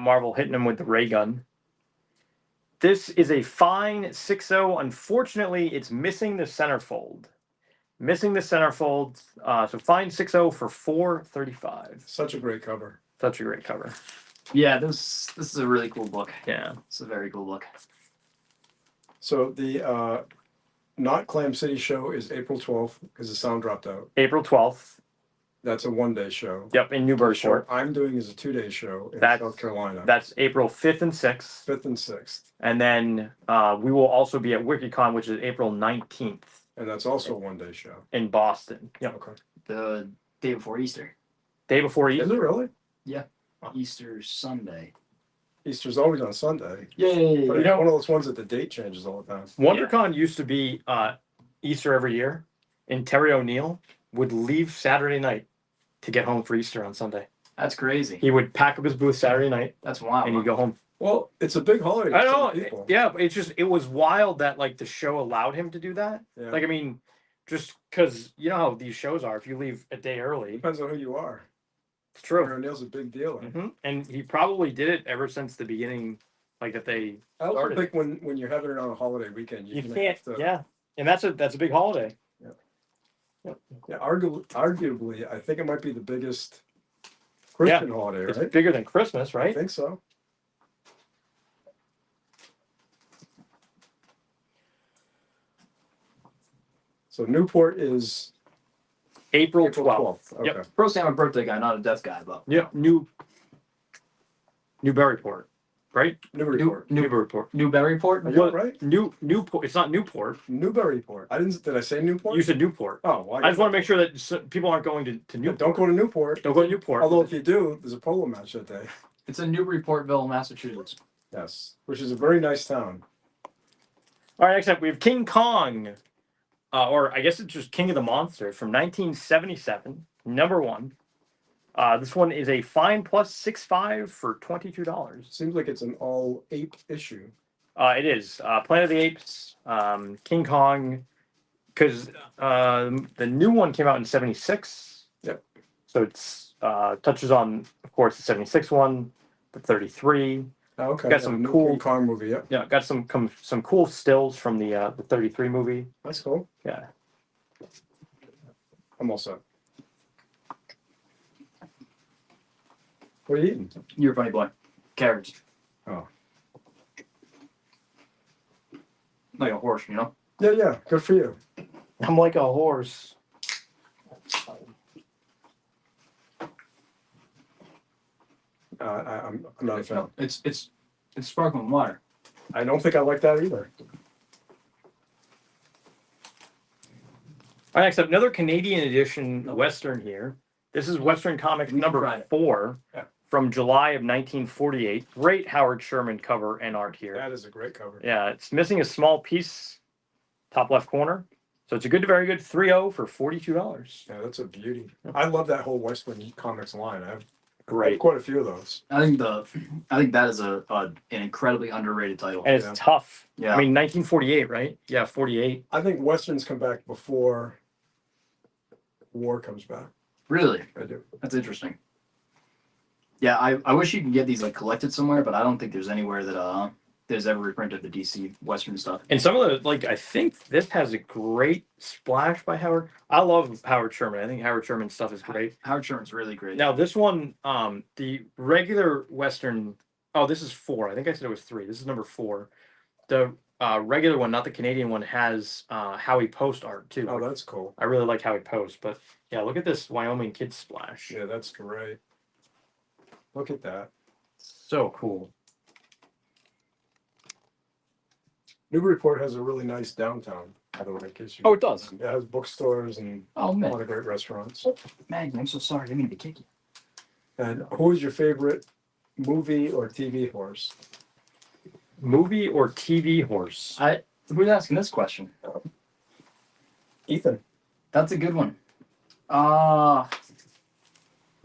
Marvel hitting him with the ray gun. This is a fine 6.0. Unfortunately, it's missing the centerfold. So fine 6.0 for $4.35. Such a great cover. Such a great cover. Yeah, this is a really cool book. Yeah. It's a very cool book. So the not Clam City show is April 12th because the sound dropped out. April 12th. That's a 1-day show. Yep, in The Newburyport. show I'm doing is a 2-day show in That's- South Carolina. That's April 5th and 6th. 5th and 6th. And then we will also be at WikiCon, which is April 19th And that's also a 1-day show. in Boston. Yep. Okay. The day before Easter. Day before Is Easter. it really? Easter Sunday. Easter's always on Sunday. Yay! But You it's know- one of those ones that the date changes all the time. WonderCon used to be Easter every year, and Terry O'Neill would leave Saturday night to get home for Easter on Sunday. That's crazy. He would pack up his booth Saturday night That's wild. and he'd go home. Well, it's a big holiday. for I some know, people. yeah, but it was wild that like the show allowed him to do that. Yeah. Like, I mean, just because you know how these shows are, if you leave a day early, Depends on who you are. it's true. Terry O'Neill's a big deal. And he probably did it ever since the beginning, like that they I also started. think when you're having it on a holiday weekend, You kinda can't, have to, yeah, and that's a big holiday. yeah, arguably, I think it might be the biggest Christian holiday, It's right? bigger than Christmas, I right? think so. So Newport is April April 12th. 12th. Yep. Okay. Personally, I'm a birthday guy, not a death guy, but Yeah, Newburyport, right? Newburyport. Newburyport. Newburyport. Are you What? right? Newport. It's not Newport. Newburyport. Did I say Newport? You said Newport. Oh, well, I just want to make sure that people aren't going to Yeah, Newport. don't go to Newport. Don't go to Newport. Although if you do, there's a polo match that day. It's in Newburyportville, Massachusetts. Yes, which is a very nice town. All right, next up we have King Kong, or I guess it's just King of the Monsters from 1977, #1. This one is a fine plus 6.5 for $22. Seems like it's an all ape issue. It is Planet of the Apes, King Kong, because the new one came out in '76. Yep. So it's touches on, of course, the '76 one, the '33. Oh, okay. Got some new cool- King Kong movie. Yep, Yeah, got some cool stills from the '33 movie. that's cool. Yeah. I'm all set. What are you eating? You're a funny boy. Carrots. Oh. Like a horse, you know? Yeah, yeah. Good for you. I'm like a horse. I'm not a fan. It's sparkling water. I don't think I like that either. All right, next up, another Canadian edition Western here. This is Western Comics We number tried it. 4 Yeah. from July of 1948. Great Howard Sherman cover and art here. That is a great cover. Yeah, it's missing a small piece, top left corner. So it's a good to very good 3.0 for $42. Yeah, that's a beauty. I love that whole Western Comics line. I have Great. quite a few of those. I think that is an incredibly underrated title. And it's Yeah. tough. Yeah. I mean, 1948, right? Yeah, 48. I think Westerns come back before war comes back. Really, I do. that's interesting. Yeah, I wish you could get these like collected somewhere, but I don't think there's anywhere that there's ever reprinted the DC Western stuff. And some of the, like, I think this has a great splash by Howard. I love Howard Sherman. I think Howard Sherman's stuff is great. Howard Sherman's really great. Now, this one, the regular Western, oh, this is 4. I think I said it was 3. This is number 4. The regular one, not the Canadian one, has Howie Post art too. Oh, that's cool. I really like Howie Post, but yeah, look at this Wyoming kid splash. Yeah, that's great. Look at that. So cool. Newburyport has a really nice downtown, by the way, in case you. Oh, it does. It has bookstores and Oh a lot man, of great restaurants. Maggie, I'm so sorry. I didn't mean to kick you. And who is your favorite movie or TV horse? Movie or TV horse? Who's asking this question? Ethan. That's a good one. Well,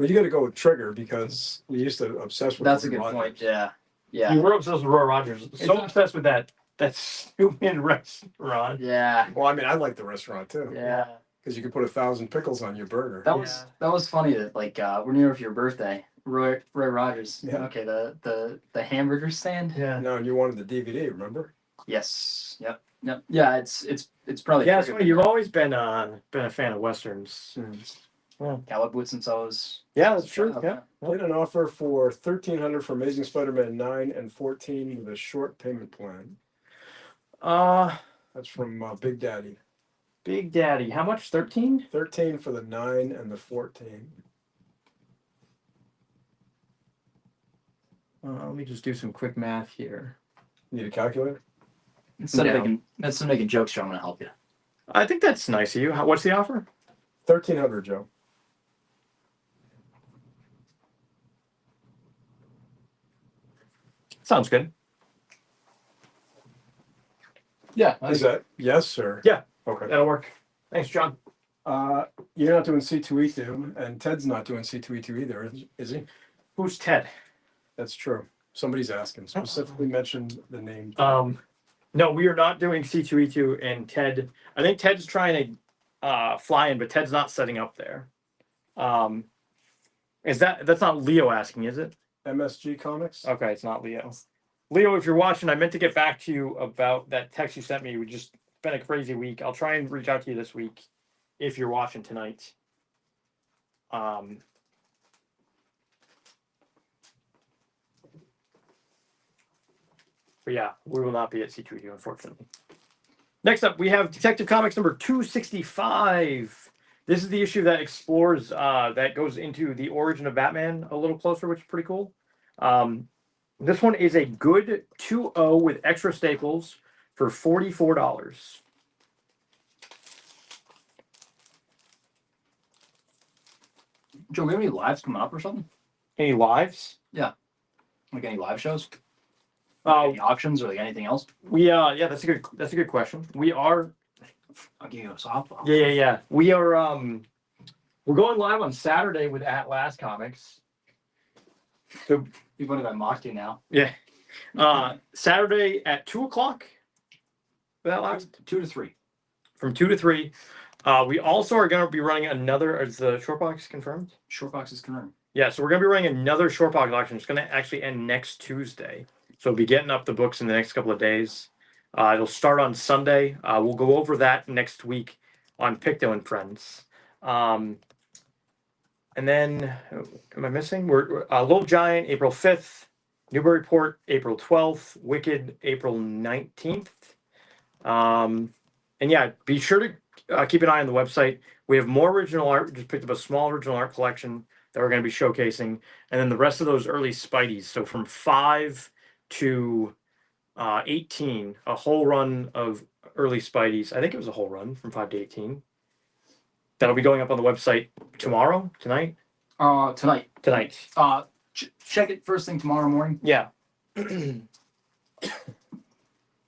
you got to go with Trigger because we used to obsess with. That's a Roy good Rogers. point. Yeah, yeah, You were obsessed with Roy Rogers. So It's- obsessed with that stupid restaurant. yeah, Well, I mean, I like the restaurant too. yeah. Because you could put 1,000 pickles on your burger. That was funny that like we're near for your birthday. Roy Rogers. Yeah. Okay, the hamburger stand. Yeah. No, and you wanted the DVD, remember? Yes. Yep. Yep. Yeah. It's probably. Yeah, it's funny. You've always been a fan of westerns. Cowboy boots and toes. Yeah, that's true. Yeah. Played an offer for $1,300 for Amazing Spider-Man 9 and 14 with a short payment plan. That's from Big Daddy. Big Daddy. How much? 13? 13 for the 9 and the 14. Let me just do some quick math here. Need a calculator? Instead Yeah. of making jokes, Joe, I'm gonna help you. I think that's nice of you. What's the offer? 1,300, Joe. Sounds good. Yeah. Is that yes, sir? Yeah. Okay. That'll work. Thanks, John. You're not doing C2E2, and Ted's not doing C2E2 either, is he? Who's Ted? That's true. Somebody's asking. Specifically mentioned the name. No, we are not doing C2E2 and Ted. I think Ted's trying to fly in, but Ted's not setting up there. That's not Leo asking, is it? MSG Comics? Okay, it's not Leo. Leo, if you're watching, I meant to get back to you about that text you sent me. We just been a crazy week. I'll try and reach out to you this week if you're watching tonight. But yeah, we will not be at C2E2, unfortunately. Next up, we have Detective Comics number 265. This is the issue that explores, that goes into the origin of Batman a little closer, which is pretty cool. This one is a good 2.0 with extra staples for $44. Joe, we have any lives coming up or something? Any lives? Like any live shows? Uh, Any auctions or like anything else? yeah, that's a good question. We are, I'll give you a softball. yeah. We are, we're going live on Saturday with At Last Comics. So, You're funny if I mocked you now. yeah. Saturday at 2:00. That last 2 to 3. from 2 to 3. We also are going to be running another. Is the short box confirmed? Short box is confirmed. Yeah, so we're going to be running another short box auction. It's going to actually end next Tuesday. So we'll be getting up the books in the next couple of days. It'll start on Sunday. We'll go over that next week on Picto and Friends. And then, am I missing? We're Little Giant, April 5th. Newburyport, April 12th. Wicked, April 19th. And yeah, be sure to keep an eye on the website. We have more original art. We just picked up a small original art collection that we're going to be showcasing. And then the rest of those early Spideys. So from 5 to 18, a whole run of early Spideys. I think it was a whole run from 5 to 18. That'll be going up on the website tomorrow, tonight. Tonight. Check it first thing tomorrow morning. Yeah.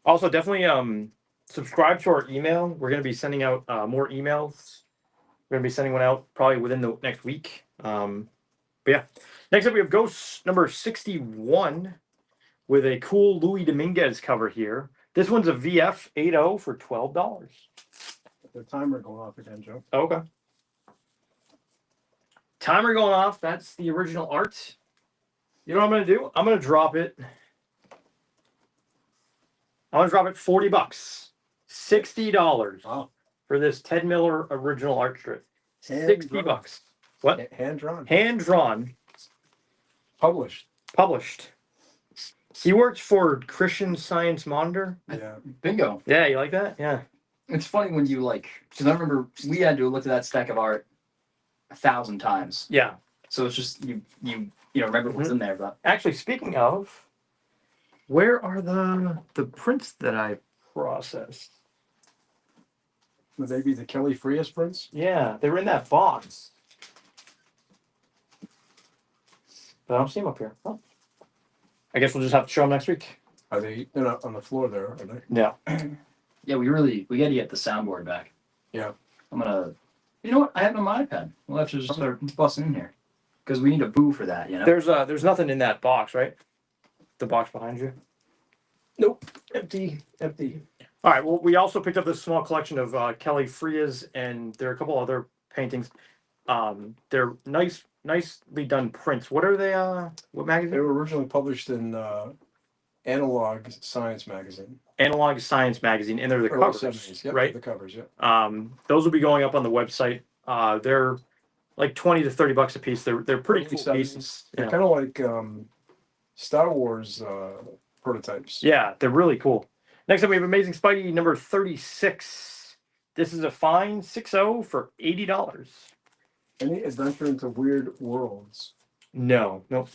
Also, definitely subscribe to our email. We're going to be sending out more emails. We're going to be sending one out probably within the next week. But yeah. Next up, we have Ghost number 61 with a cool Louis Dominguez cover here. This one's a VF 8.0 for $12. The timer going off again, Joe. Okay. Timer going off. That's the original art. You know what I'm going to do? I'm going to drop it. I'm going to drop it $40. $60 Wow. for this Ted Miller original art strip. Hand $60. drawn. What? Hand drawn. Hand drawn. Published. Published. He worked for Christian Science Monitor. Yeah. Bingo. Yeah, you like that? Yeah. It's funny when you because I remember we had to look at that stack of art 1,000 times. Yeah. So it's just you remember what's in there, but Actually, speaking of, where are the prints that I processed? Would they be the Kelly Frias prints? Yeah, they were in that box. But I don't see them up here. Oh. I guess we'll just have to show them next week. They're not on the floor there, are they? Yeah. yeah, we got to get the soundboard back. Yeah. I'm gonna. You know what? I have it on my iPad. We'll have to just start busting in here because we need a boo for that. You know. There's nothing in that box, right? The box behind you. Nope. Empty. All right. Well, we also picked up this small collection of Kelly Frias, and there are a couple other paintings. They're nicely done prints. What are they? What They magazine? were originally published in Analog Science magazine. Analog Science magazine, and they're the Early covers, 70s. Yep, right? The covers, yeah. Those will be going up on the website. They're like $20 to $30 a piece. They're pretty Early cool 70s. pieces. They're Yeah. kind of like Star Wars prototypes. Yeah, they're really cool. Next up, we have Amazing Spidey number 36. This is a fine 6.0 for $80. Any adventure into weird worlds? No, nope.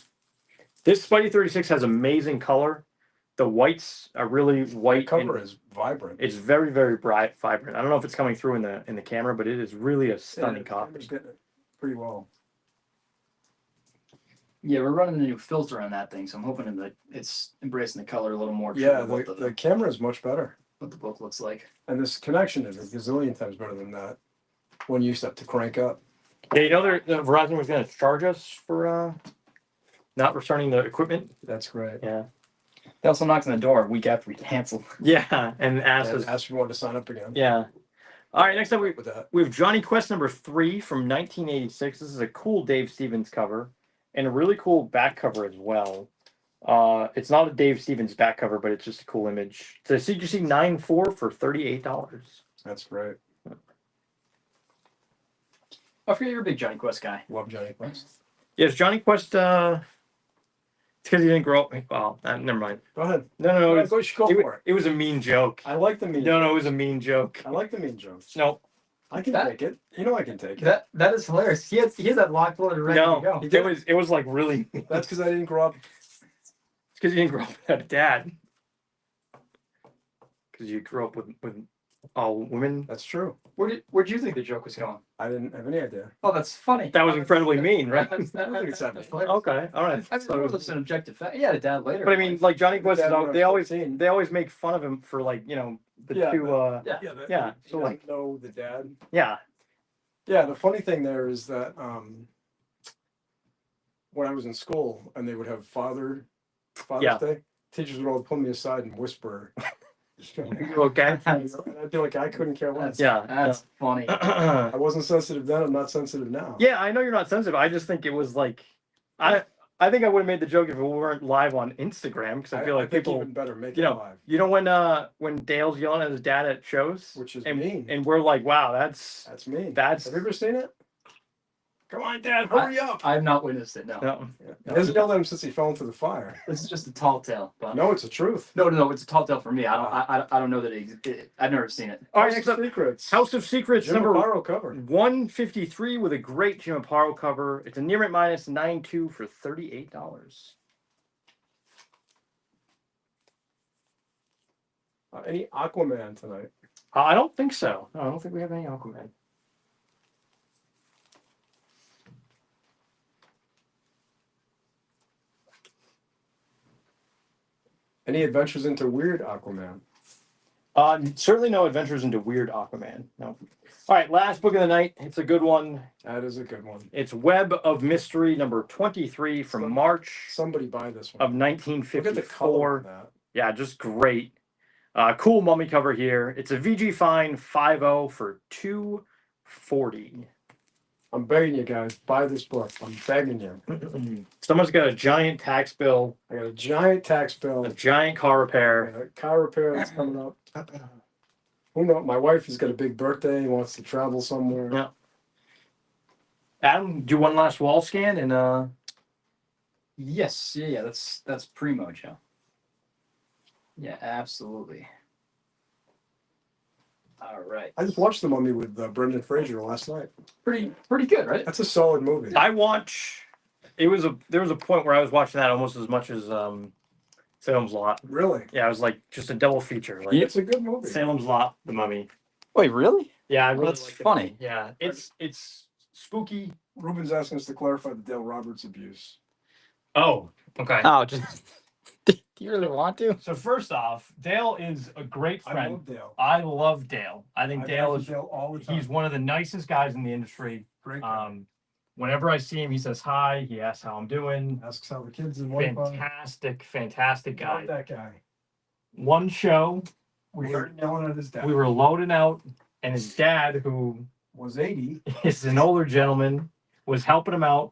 This Spidey 36 has amazing color. The whites are really white. The cover is vibrant. It's very, very bright, vibrant. I don't know if it's coming through in the camera, but it is really a stunning copy. It's getting it pretty well. Yeah, we're running a new filter on that thing, so I'm hoping that it's embracing the color a little more. Yeah, what the camera is much better. what the book looks like. And this connection is a gazillion times better than that. One you used to have to crank up. Yeah, you know, Verizon was going to charge us for not returning the equipment. That's great. Yeah. They also knocked on the door a week after we canceled. Yeah, and asked And us. ask if you want to sign up again. Yeah. All right, next up With that. we have Johnny Quest number 3 from 1986. This is a cool Dave Stevens cover and a really cool back cover as well. It's not a Dave Stevens back cover, but it's just a cool image. It's a CGC 9.4 for $38. That's great. I forget you're a big Johnny Quest guy. Love Johnny Quest. Yes, Johnny Quest. It's because he didn't grow up. Well, never mind. Go ahead. No, it was, Go for it. it was a mean joke. I like the mean. No, it was a mean joke. I like the mean jokes. No, I can take it. You know I can take it. That is hilarious. He has that locked loaded ready to no, go. it was like really. That's because I didn't grow up. It's because you didn't grow up with a dad. Because you grew up with all women. That's true. Where'd you think the joke was going? I didn't have any idea. Oh, that's funny. That was incredibly mean, right? That's hilarious. Okay, all right. I mean, it's an objective fact. He had a dad later. But I mean, like Johnny Quest, Dad when I they was 14. always make fun of him for like, you know, the Yeah, two. yeah. Yeah, So so like- know the dad. Yeah. Yeah, the funny thing there is that when I was in school and they would have Father's Yeah. Day, teachers would all pull me aside and whisper. Okay. And I'd be like, I couldn't care less. Yeah. That's funny. I wasn't sensitive then. I'm not sensitive now. Yeah, I know you're not sensitive. I just think it was like, I think I would have made the joke if it weren't live on Instagram because I feel like think people, even better make you it know, live, you know when Dale's yelling at his dad at shows, which is and mean. and we're like, wow, that's mean. that's Have you ever seen it? Come on, Dad, hurry up! I've not witnessed it. No, no. He hasn't yelled at him since he fell into the fire. this is just a tall tale. But No, it's the truth. no, it's a tall tale for me. I don't know that I've never seen it. All right, House next of up, Secrets. House of Secrets Jim number Aparo cover. 153 with a great Jim Aparo cover. It's a near mint minus 9.2 for $38. Any Aquaman tonight? I don't think so. No, I don't think we have any Aquaman. Any adventures into weird Aquaman? Certainly no adventures into weird Aquaman. No. All right, last book of the night. It's a good one. That is a good one. It's Web of Mystery number 23 from March Somebody buy this of one. Look at the color 1954. of that. Yeah, just great. Cool mummy cover here. It's a VG Fine 5.0 for $240. I'm begging you guys, buy this book. I'm begging you. Someone's got a giant tax bill, I got a giant tax bill. a giant car I repair. got a car repair that's coming up. Who knows? My wife has got a big birthday. Wants to travel somewhere. Yeah. Adam, do one last wall scan and Yes, yeah, that's primo, Joe. Yeah, absolutely. All right. I just watched The Mummy with Brendan Fraser last night. Pretty good, right? That's a solid movie. there was a point where I was watching that almost as much as Salem's Lot. Really? Yeah, it was like just a double feature. Like It's a good movie. Salem's Lot, The Mummy. Wait, really? Yeah, I really That's liked it. funny. Yeah, it's spooky. Ruben's asking us to clarify the Dale Roberts abuse. Oh, okay. Oh, just do you really want to? So first off, Dale is a great I friend. love Dale. I love Dale. I think Dale is Dale all the time. he's one of the nicest guys in the industry. Great guy. Whenever I see him, he says hi. He asks how I'm doing. Asks how the kids and wife are. Fantastic guy. Love that guy. One show, We heard yelling at his dad. we were loading out, and his dad, who Was 80. is an older gentleman, was helping him out,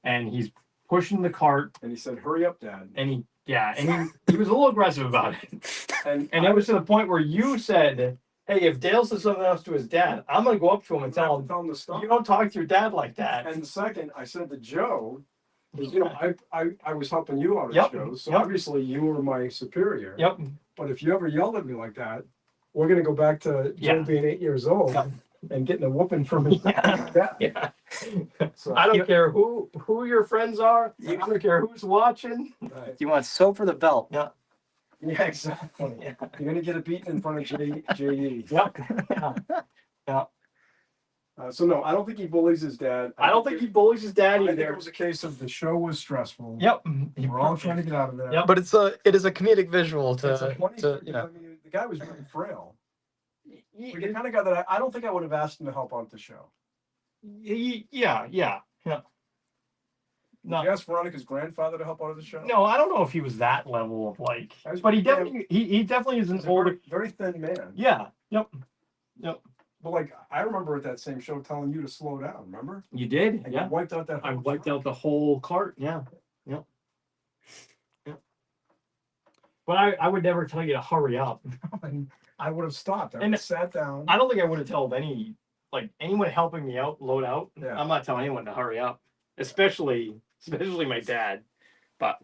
and he's pushing the cart, And he said, hurry up, Dad. and he was a little aggressive about it. And And it was to the point where you said, hey, if Dale says something else to his dad, I'm going to go up to him and tell him, tell him to stop. you don't talk to your dad like that. And second, I said to Joe, 'cause, I was helping you out at Yep, shows, so yep. obviously you were my superior. Yep. but if you ever yelled at me like that, we're gonna go back to Joe Yeah. being 8 years old Yeah. and getting a whooping from his dad. Yeah. So, I don't care who your friends are. I don't care who's watching. right. You want soap for the belt? Yeah. Yeah, exactly. Yeah. You're gonna get a beating in front of JE. Yep. Yeah. Yeah. So no, I don't think he bullies his dad. I don't think he bullies his dad I think it either. was a case of the show was stressful. Yep. We're all trying to get out of there. Yep. But it is a comedic visual It's a to funny to story, I mean, the guy was really frail. But the kind of guy that I don't think I would have asked him to help out the show. Yeah. Yeah. Did No. you ask Veronica's grandfather to help out of the show? No, I don't know if he was that level of like, I was- but he definitely is an He's a older. very thin man. Yeah. Yep. But like, I remember at that same show telling you to slow down. Remember? You did. And Yeah. you wiped out that. I whole wiped crowd. out the whole cart. Yeah. Yep. Yep. But I would never tell you to hurry up. And I would have stopped. I would And- have sat down. I don't think I would have told anyone helping me out load out. Yeah. I'm not telling anyone to hurry up, especially my dad. But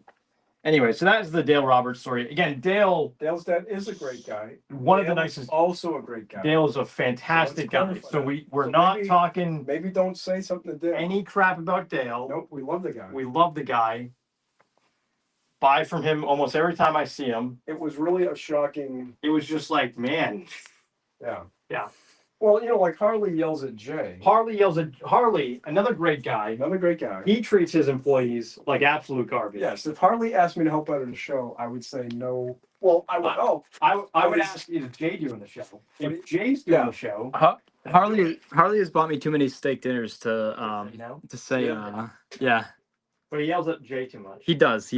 anyway, so that's the Dale Roberts story. Again, Dale, Dale's dad is a great guy. one of the Dale is nicest. Also a great guy. Dale is a fantastic guy. clarify So that. we're So not maybe- talking Maybe don't say something to Dale. any crap about Dale. Nope, we love the guy. We love the guy. Buy from him almost every time I see him. It was really a shocking. It was just like, man. Yeah. Yeah. Well, like Harley yells at Jay. Harley, another great guy. Another great guy. He treats his employees like absolute garbage. Yes, if Harley asked me to help out at a show, I would say no. Well, I would help. I would was- ask, is Jay doing the show? What If Jay's doing Yeah. the show, Harley has bought me too many steak dinners to you know, say yeah, but he yells at Jay too much. he does.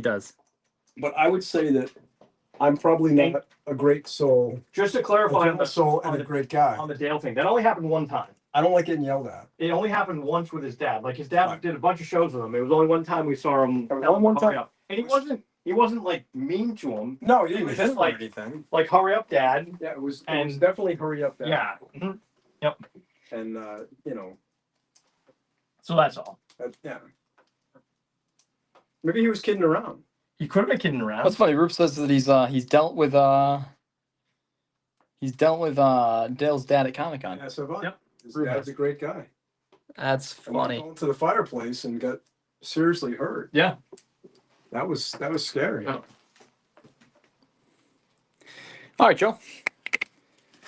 But I would say that I'm probably not a great soul. Just to A clarify on generous soul on and a the- great guy. the Dale thing, that only happened one time. I don't like getting yelled at. It only happened once with his dad. Like his dad Right. did a bunch of shows with him. It was only one time we saw him. It was only one hurry time. up. And he wasn't like mean to him. No, he It didn't was hit just him or like- anything. Like hurry up, Dad. Yeah, it was And- definitely hurry up there. Yeah. Mhm. And So that's all. yeah. Maybe he was kidding around. He could have been kidding around. That's funny. Rube says that he's dealt with Dale's dad at Comic Con. Yeah, so have I. Yep. His Ruben. dad's a great guy. That's And we funny. went to the fireplace and got seriously hurt. Yeah. That was scary. Oh. All right, Joe.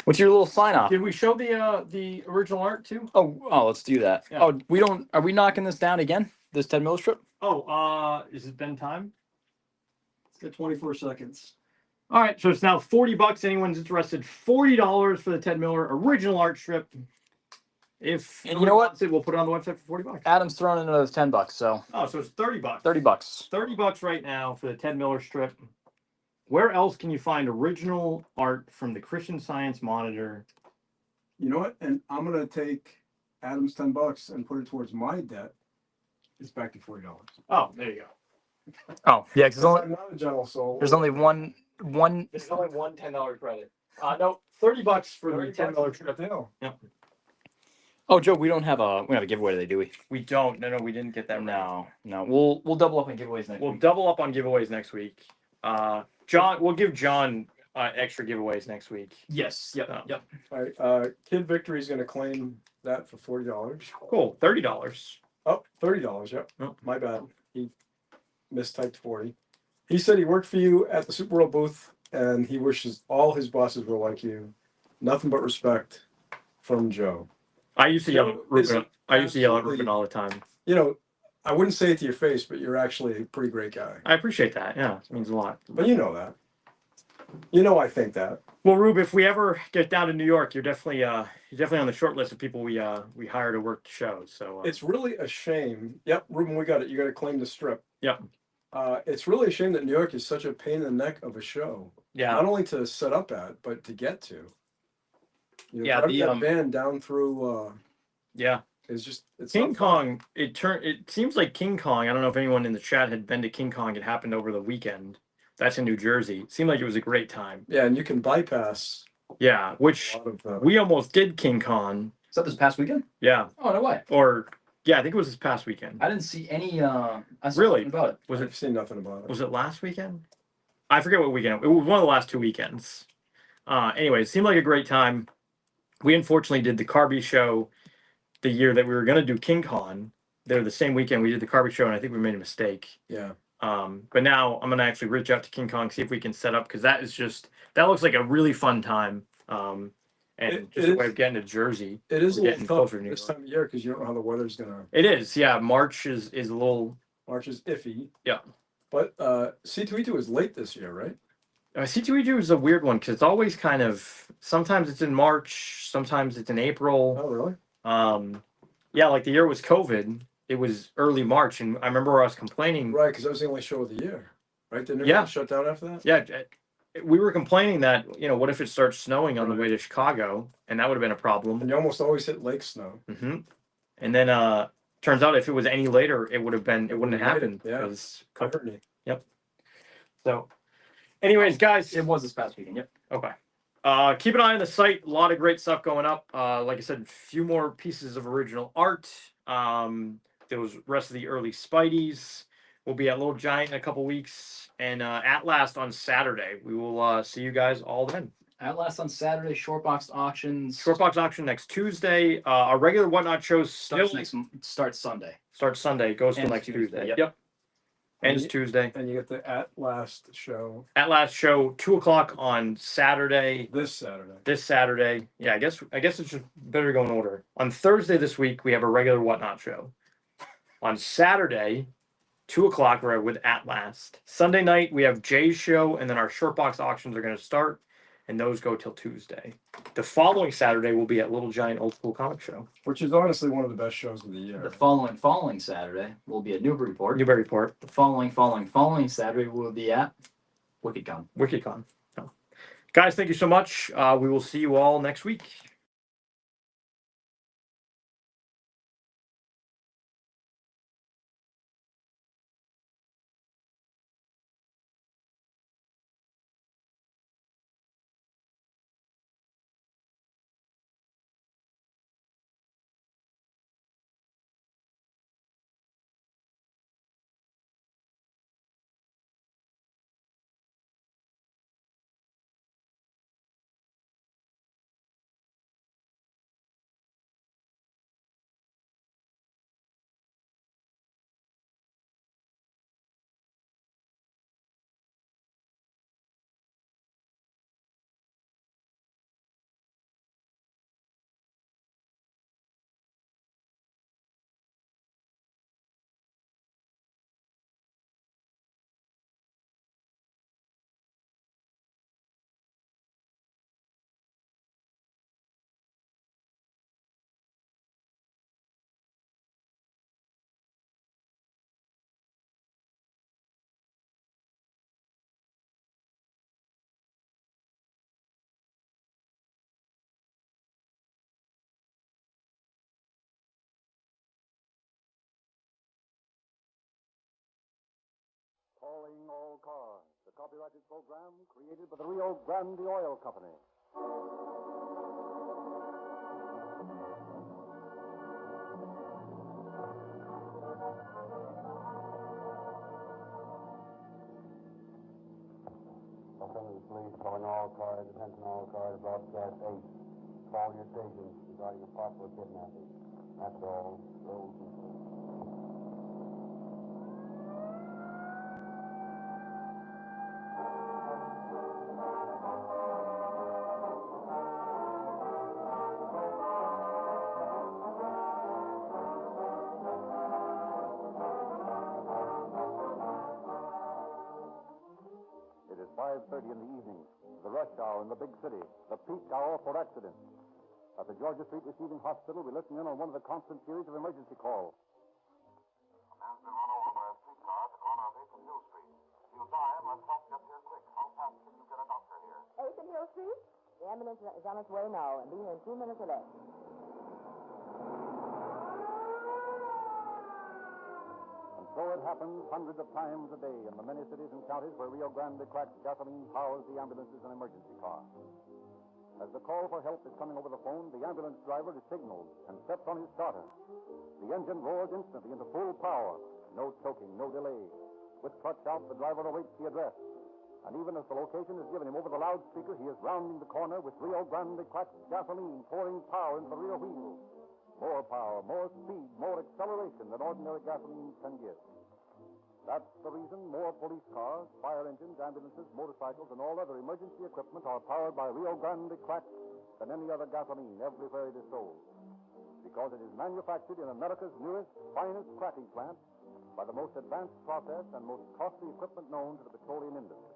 What's your little sign off? Did we show the original art too? Oh, let's do that. Yeah. Oh, are we knocking this down again? This Ted Miller strip? Oh, is it been time? It's got 24 seconds. All right, so it's now $40. Anyone's interested, $40 for the Ted Miller original art strip. If And you know what? wants it, we'll put it on the website for $40. Adam's throwing in another $10, so Oh, so it's $30. $30. $30 right now for the Ted Miller strip. Where else can you find original art from the Christian Science Monitor? You know what? And I'm gonna take Adam's $10 and put it towards my debt. It's back to $40. Oh, there you go. Oh, yeah, because I'm not a gentle soul. there's only one. There's only one $10 credit. No, $30 for the $30 Ted Miller is a strip. good deal. Oh, Joe, we don't have a giveaway today, do we? We don't. No, we didn't get that. No. We'll double up on giveaways next We'll week. double up on giveaways next week. John, we'll give John extra giveaways next week. yes. Yep. Oh. Yep. All right, Kid Victory is gonna claim that for $40. Cool, $30. Oh, $30. Yep. Oh. My bad. He mistyped 40. He said he worked for you at the Super Bowl booth, and he wishes all his bosses were like you. Nothing but respect from Joe. I used to yell at Joe is Ruben. I used to yell at absolutely- Ruben all the time. I wouldn't say it to your face, but you're actually a pretty great guy. I appreciate that. Yeah, it means a lot. But you know that. I think that. Well, Rube, if we ever get down to New York, you're definitely on the short list of people we hire to work the shows. So It's really a shame. Yep, Ruben, we got it. You got to claim the strip. Yep. It's really a shame that New York is such a pain in the neck of a show. yeah, Not only to set up at, but to get to. Yeah, driving the, that van down through yeah. is just it's King not fun. Kong. It seems like King Kong. I don't know if anyone in the chat had been to King Kong. It happened over the weekend. That's in New Jersey. It seemed like it was a great time. Yeah, and you can bypass Yeah, a which lot of the. we almost did King Kong. Is that this past weekend? Yeah, Oh, no way. or yeah, I think it was this past weekend. I didn't see any. I saw Really? nothing about it. Was I've it seen nothing about it. was it last weekend? I forget what weekend. It was one of the last 2 weekends. Anyway, it seemed like a great time. We unfortunately did the Carby show the year that we were going to do King Con. They're the same weekend we did the Carby show, and I think we made a mistake. Yeah. But now I'm gonna actually reach out to King Kong, see if we can set up, because that looks like a really fun time. And just a way of getting to Jersey. It is a We're little getting tough closer to New this York. time of year because you don't know how the weather's gonna. It is, yeah. March is a little. March is iffy. Yeah. But C2E2 is late this year, right? C2E2 is a weird one because it's always kind of. Sometimes it's in March, sometimes it's in April. Oh, really? Yeah, like the year was COVID. It was early March, and I remember I was complaining. Right, because that was the only show of the year, right? Didn't Yeah. it shut down after that? Yeah, we were complaining that what if it starts snowing on the way to Chicago, and that would have been a problem. And you almost always hit lake snow. Mm-hmm. And then turns out if it was any later, it wouldn't have happened. Yeah. Because Covertney. Yep. So, anyways, guys. It was this past weekend. Yep. Okay. Keep an eye on the site. A lot of great stuff going up. Like I said, a few more pieces of original art. Those rest of the early Spideys will be at Little Giant in a couple weeks, and at last on Saturday. We will see you guys all then. At last on Saturday, short box auctions. Short box auction next Tuesday. Our regular Whatnot shows starts Sunday. Starts Sunday. Goes till next Tuesday. Yep. Ends Tuesday. And you get the At Last show. At Last show, 2:00 on Saturday. This Saturday. This Saturday. Yeah, I guess it's just better to go in order. On Thursday this week, we have a regular Whatnot show. On Saturday, 2:00, we're with At Last. Sunday night, we have Jay's show, and then our short box auctions are going to start, and those go till Tuesday. The following Saturday, we'll be at Little Giant Old School Comic Show, which is honestly one of the best shows of the year. The following Saturday will be at Newburyport. The following Saturday will be at WickedCon. WickedCon. So, guys, thank you so much. We will see you all next week. Calling all cars, the copyrighted program created by the Rio Grande Oil Company. Los Angeles Police calling all cars, attention all cars, broadcast 8. Call your station regarding a possible kidnapping. That's all. Roll. It is 5:30 in the evening, the rush hour in the big city, the peak hour for accidents. At the Georgia Street Receiving Hospital, we listen in on one of the constant series of emergency calls. A man's been run over by a streetcar at the corner of 8th and Hill Street. He'll die unless help gets here quick. How fast can you get a doctor here? 8th and Hill Street? The ambulance is on its way now and be here in 2 minutes or less. And so it happens hundreds of times a day in the many cities and counties where Rio Grande cracked gasoline powers the ambulances and emergency cars. As the call for help is coming over the phone, the ambulance driver is signaled and steps on his starter. The engine roars instantly into full power. No choking, no delay. With clutch out, the driver awaits the address. And even as the location is given him over the loudspeaker, he is rounding the corner with Rio Grande cracked gasoline, pouring power into the rear wheels. More power, more speed, more acceleration than ordinary gasoline can give. That's the reason more police cars, fire engines, ambulances, motorcycles, and all other emergency equipment are powered by Rio Grande cracked than any other gasoline everywhere it is sold. Because it is manufactured in America's newest, finest cracking plant by the most advanced process and most costly equipment known to the petroleum industry.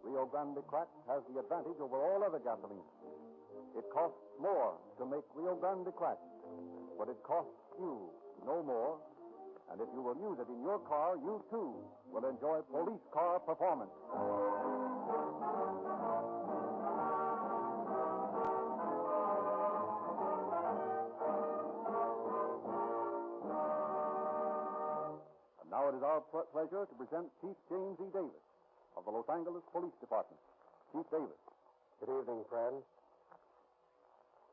Rio Grande cracked has the advantage over all other gasoline. It costs more to make Rio Grande cracked, but it costs you no more. And if you will use it in your car, you too will enjoy police car performance. And now it is our pleasure to present Chief James E. Davis of the Los Angeles Police Department. Chief Davis. Good evening, friends.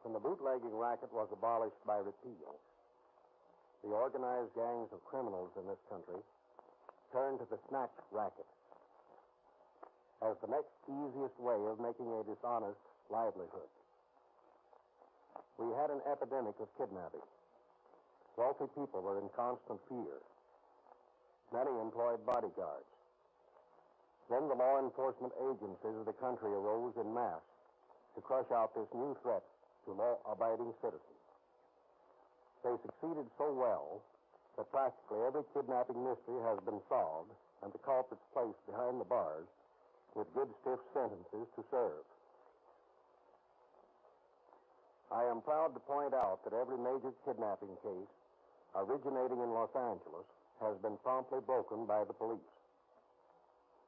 When the bootlegging racket was abolished by repeal, the organized gangs of criminals in this country turned to the snatch racket as the next easiest way of making a dishonest livelihood. We had an epidemic of kidnapping. Wealthy people were in constant fear. Many employed bodyguards. Then the law enforcement agencies of the country arose in mass to crush out this new threat to law-abiding citizens. They succeeded so well that practically every kidnapping mystery has been solved and the culprits placed behind the bars with good stiff sentences to serve. I am proud to point out that every major kidnapping case originating in Los Angeles has been promptly broken by the police.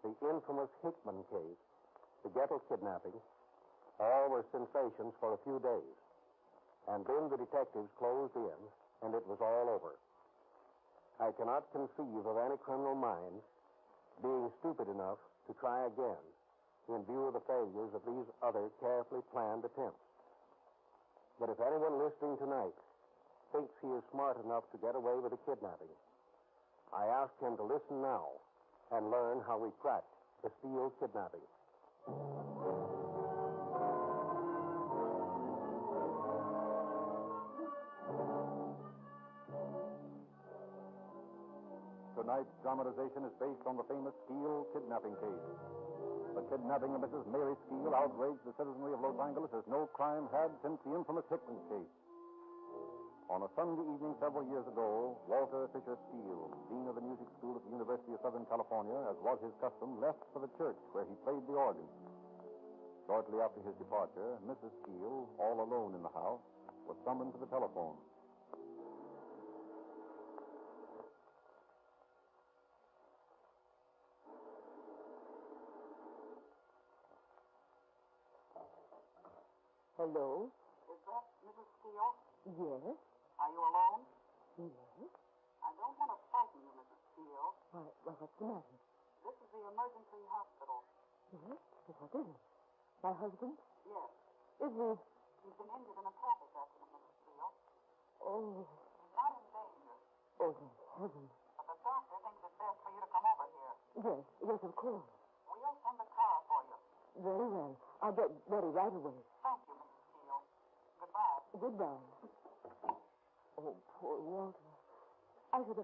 The infamous Hickman case, the ghetto kidnapping, all were sensations for a few days. And then the detectives closed in, and it was all over. I cannot conceive of any criminal mind being stupid enough to try again in view of the failures of these other carefully planned attempts. But if anyone listening tonight thinks he is smart enough to get away with a kidnapping, I ask him to listen now and learn how we cracked the steel kidnapping. Tonight's dramatization is based on the famous Steele kidnapping case. The kidnapping of Mrs. Mary Steele outraged the citizenry of Los Angeles as no crime had since the infamous Hickman case. On a Sunday evening several years ago, Walter Fisher Steele, dean of the music school at the University of Southern California, as was his custom, left for the church where he played the organ. Shortly after his departure, Mrs. Steele, all alone in the house, was summoned to the telephone. Hello? Is that Mrs. Steele? Yes? Are you alone? Yes? I don't want to frighten you, Mrs. Steele. Why, well, what's the matter? This is the emergency hospital. Yes? What is it? My husband? Yes. Is he? He's been injured in a traffic accident, Mrs. Steele. Oh, He's not in danger, oh, thank heaven. but the doctor thinks it's best for you to come over here. Yes, yes, of course. We'll send a car for you. Very well. I'll get ready right away. Thank you, Mrs. Steele. Goodbye. Goodbye. Oh, poor Walter. I should have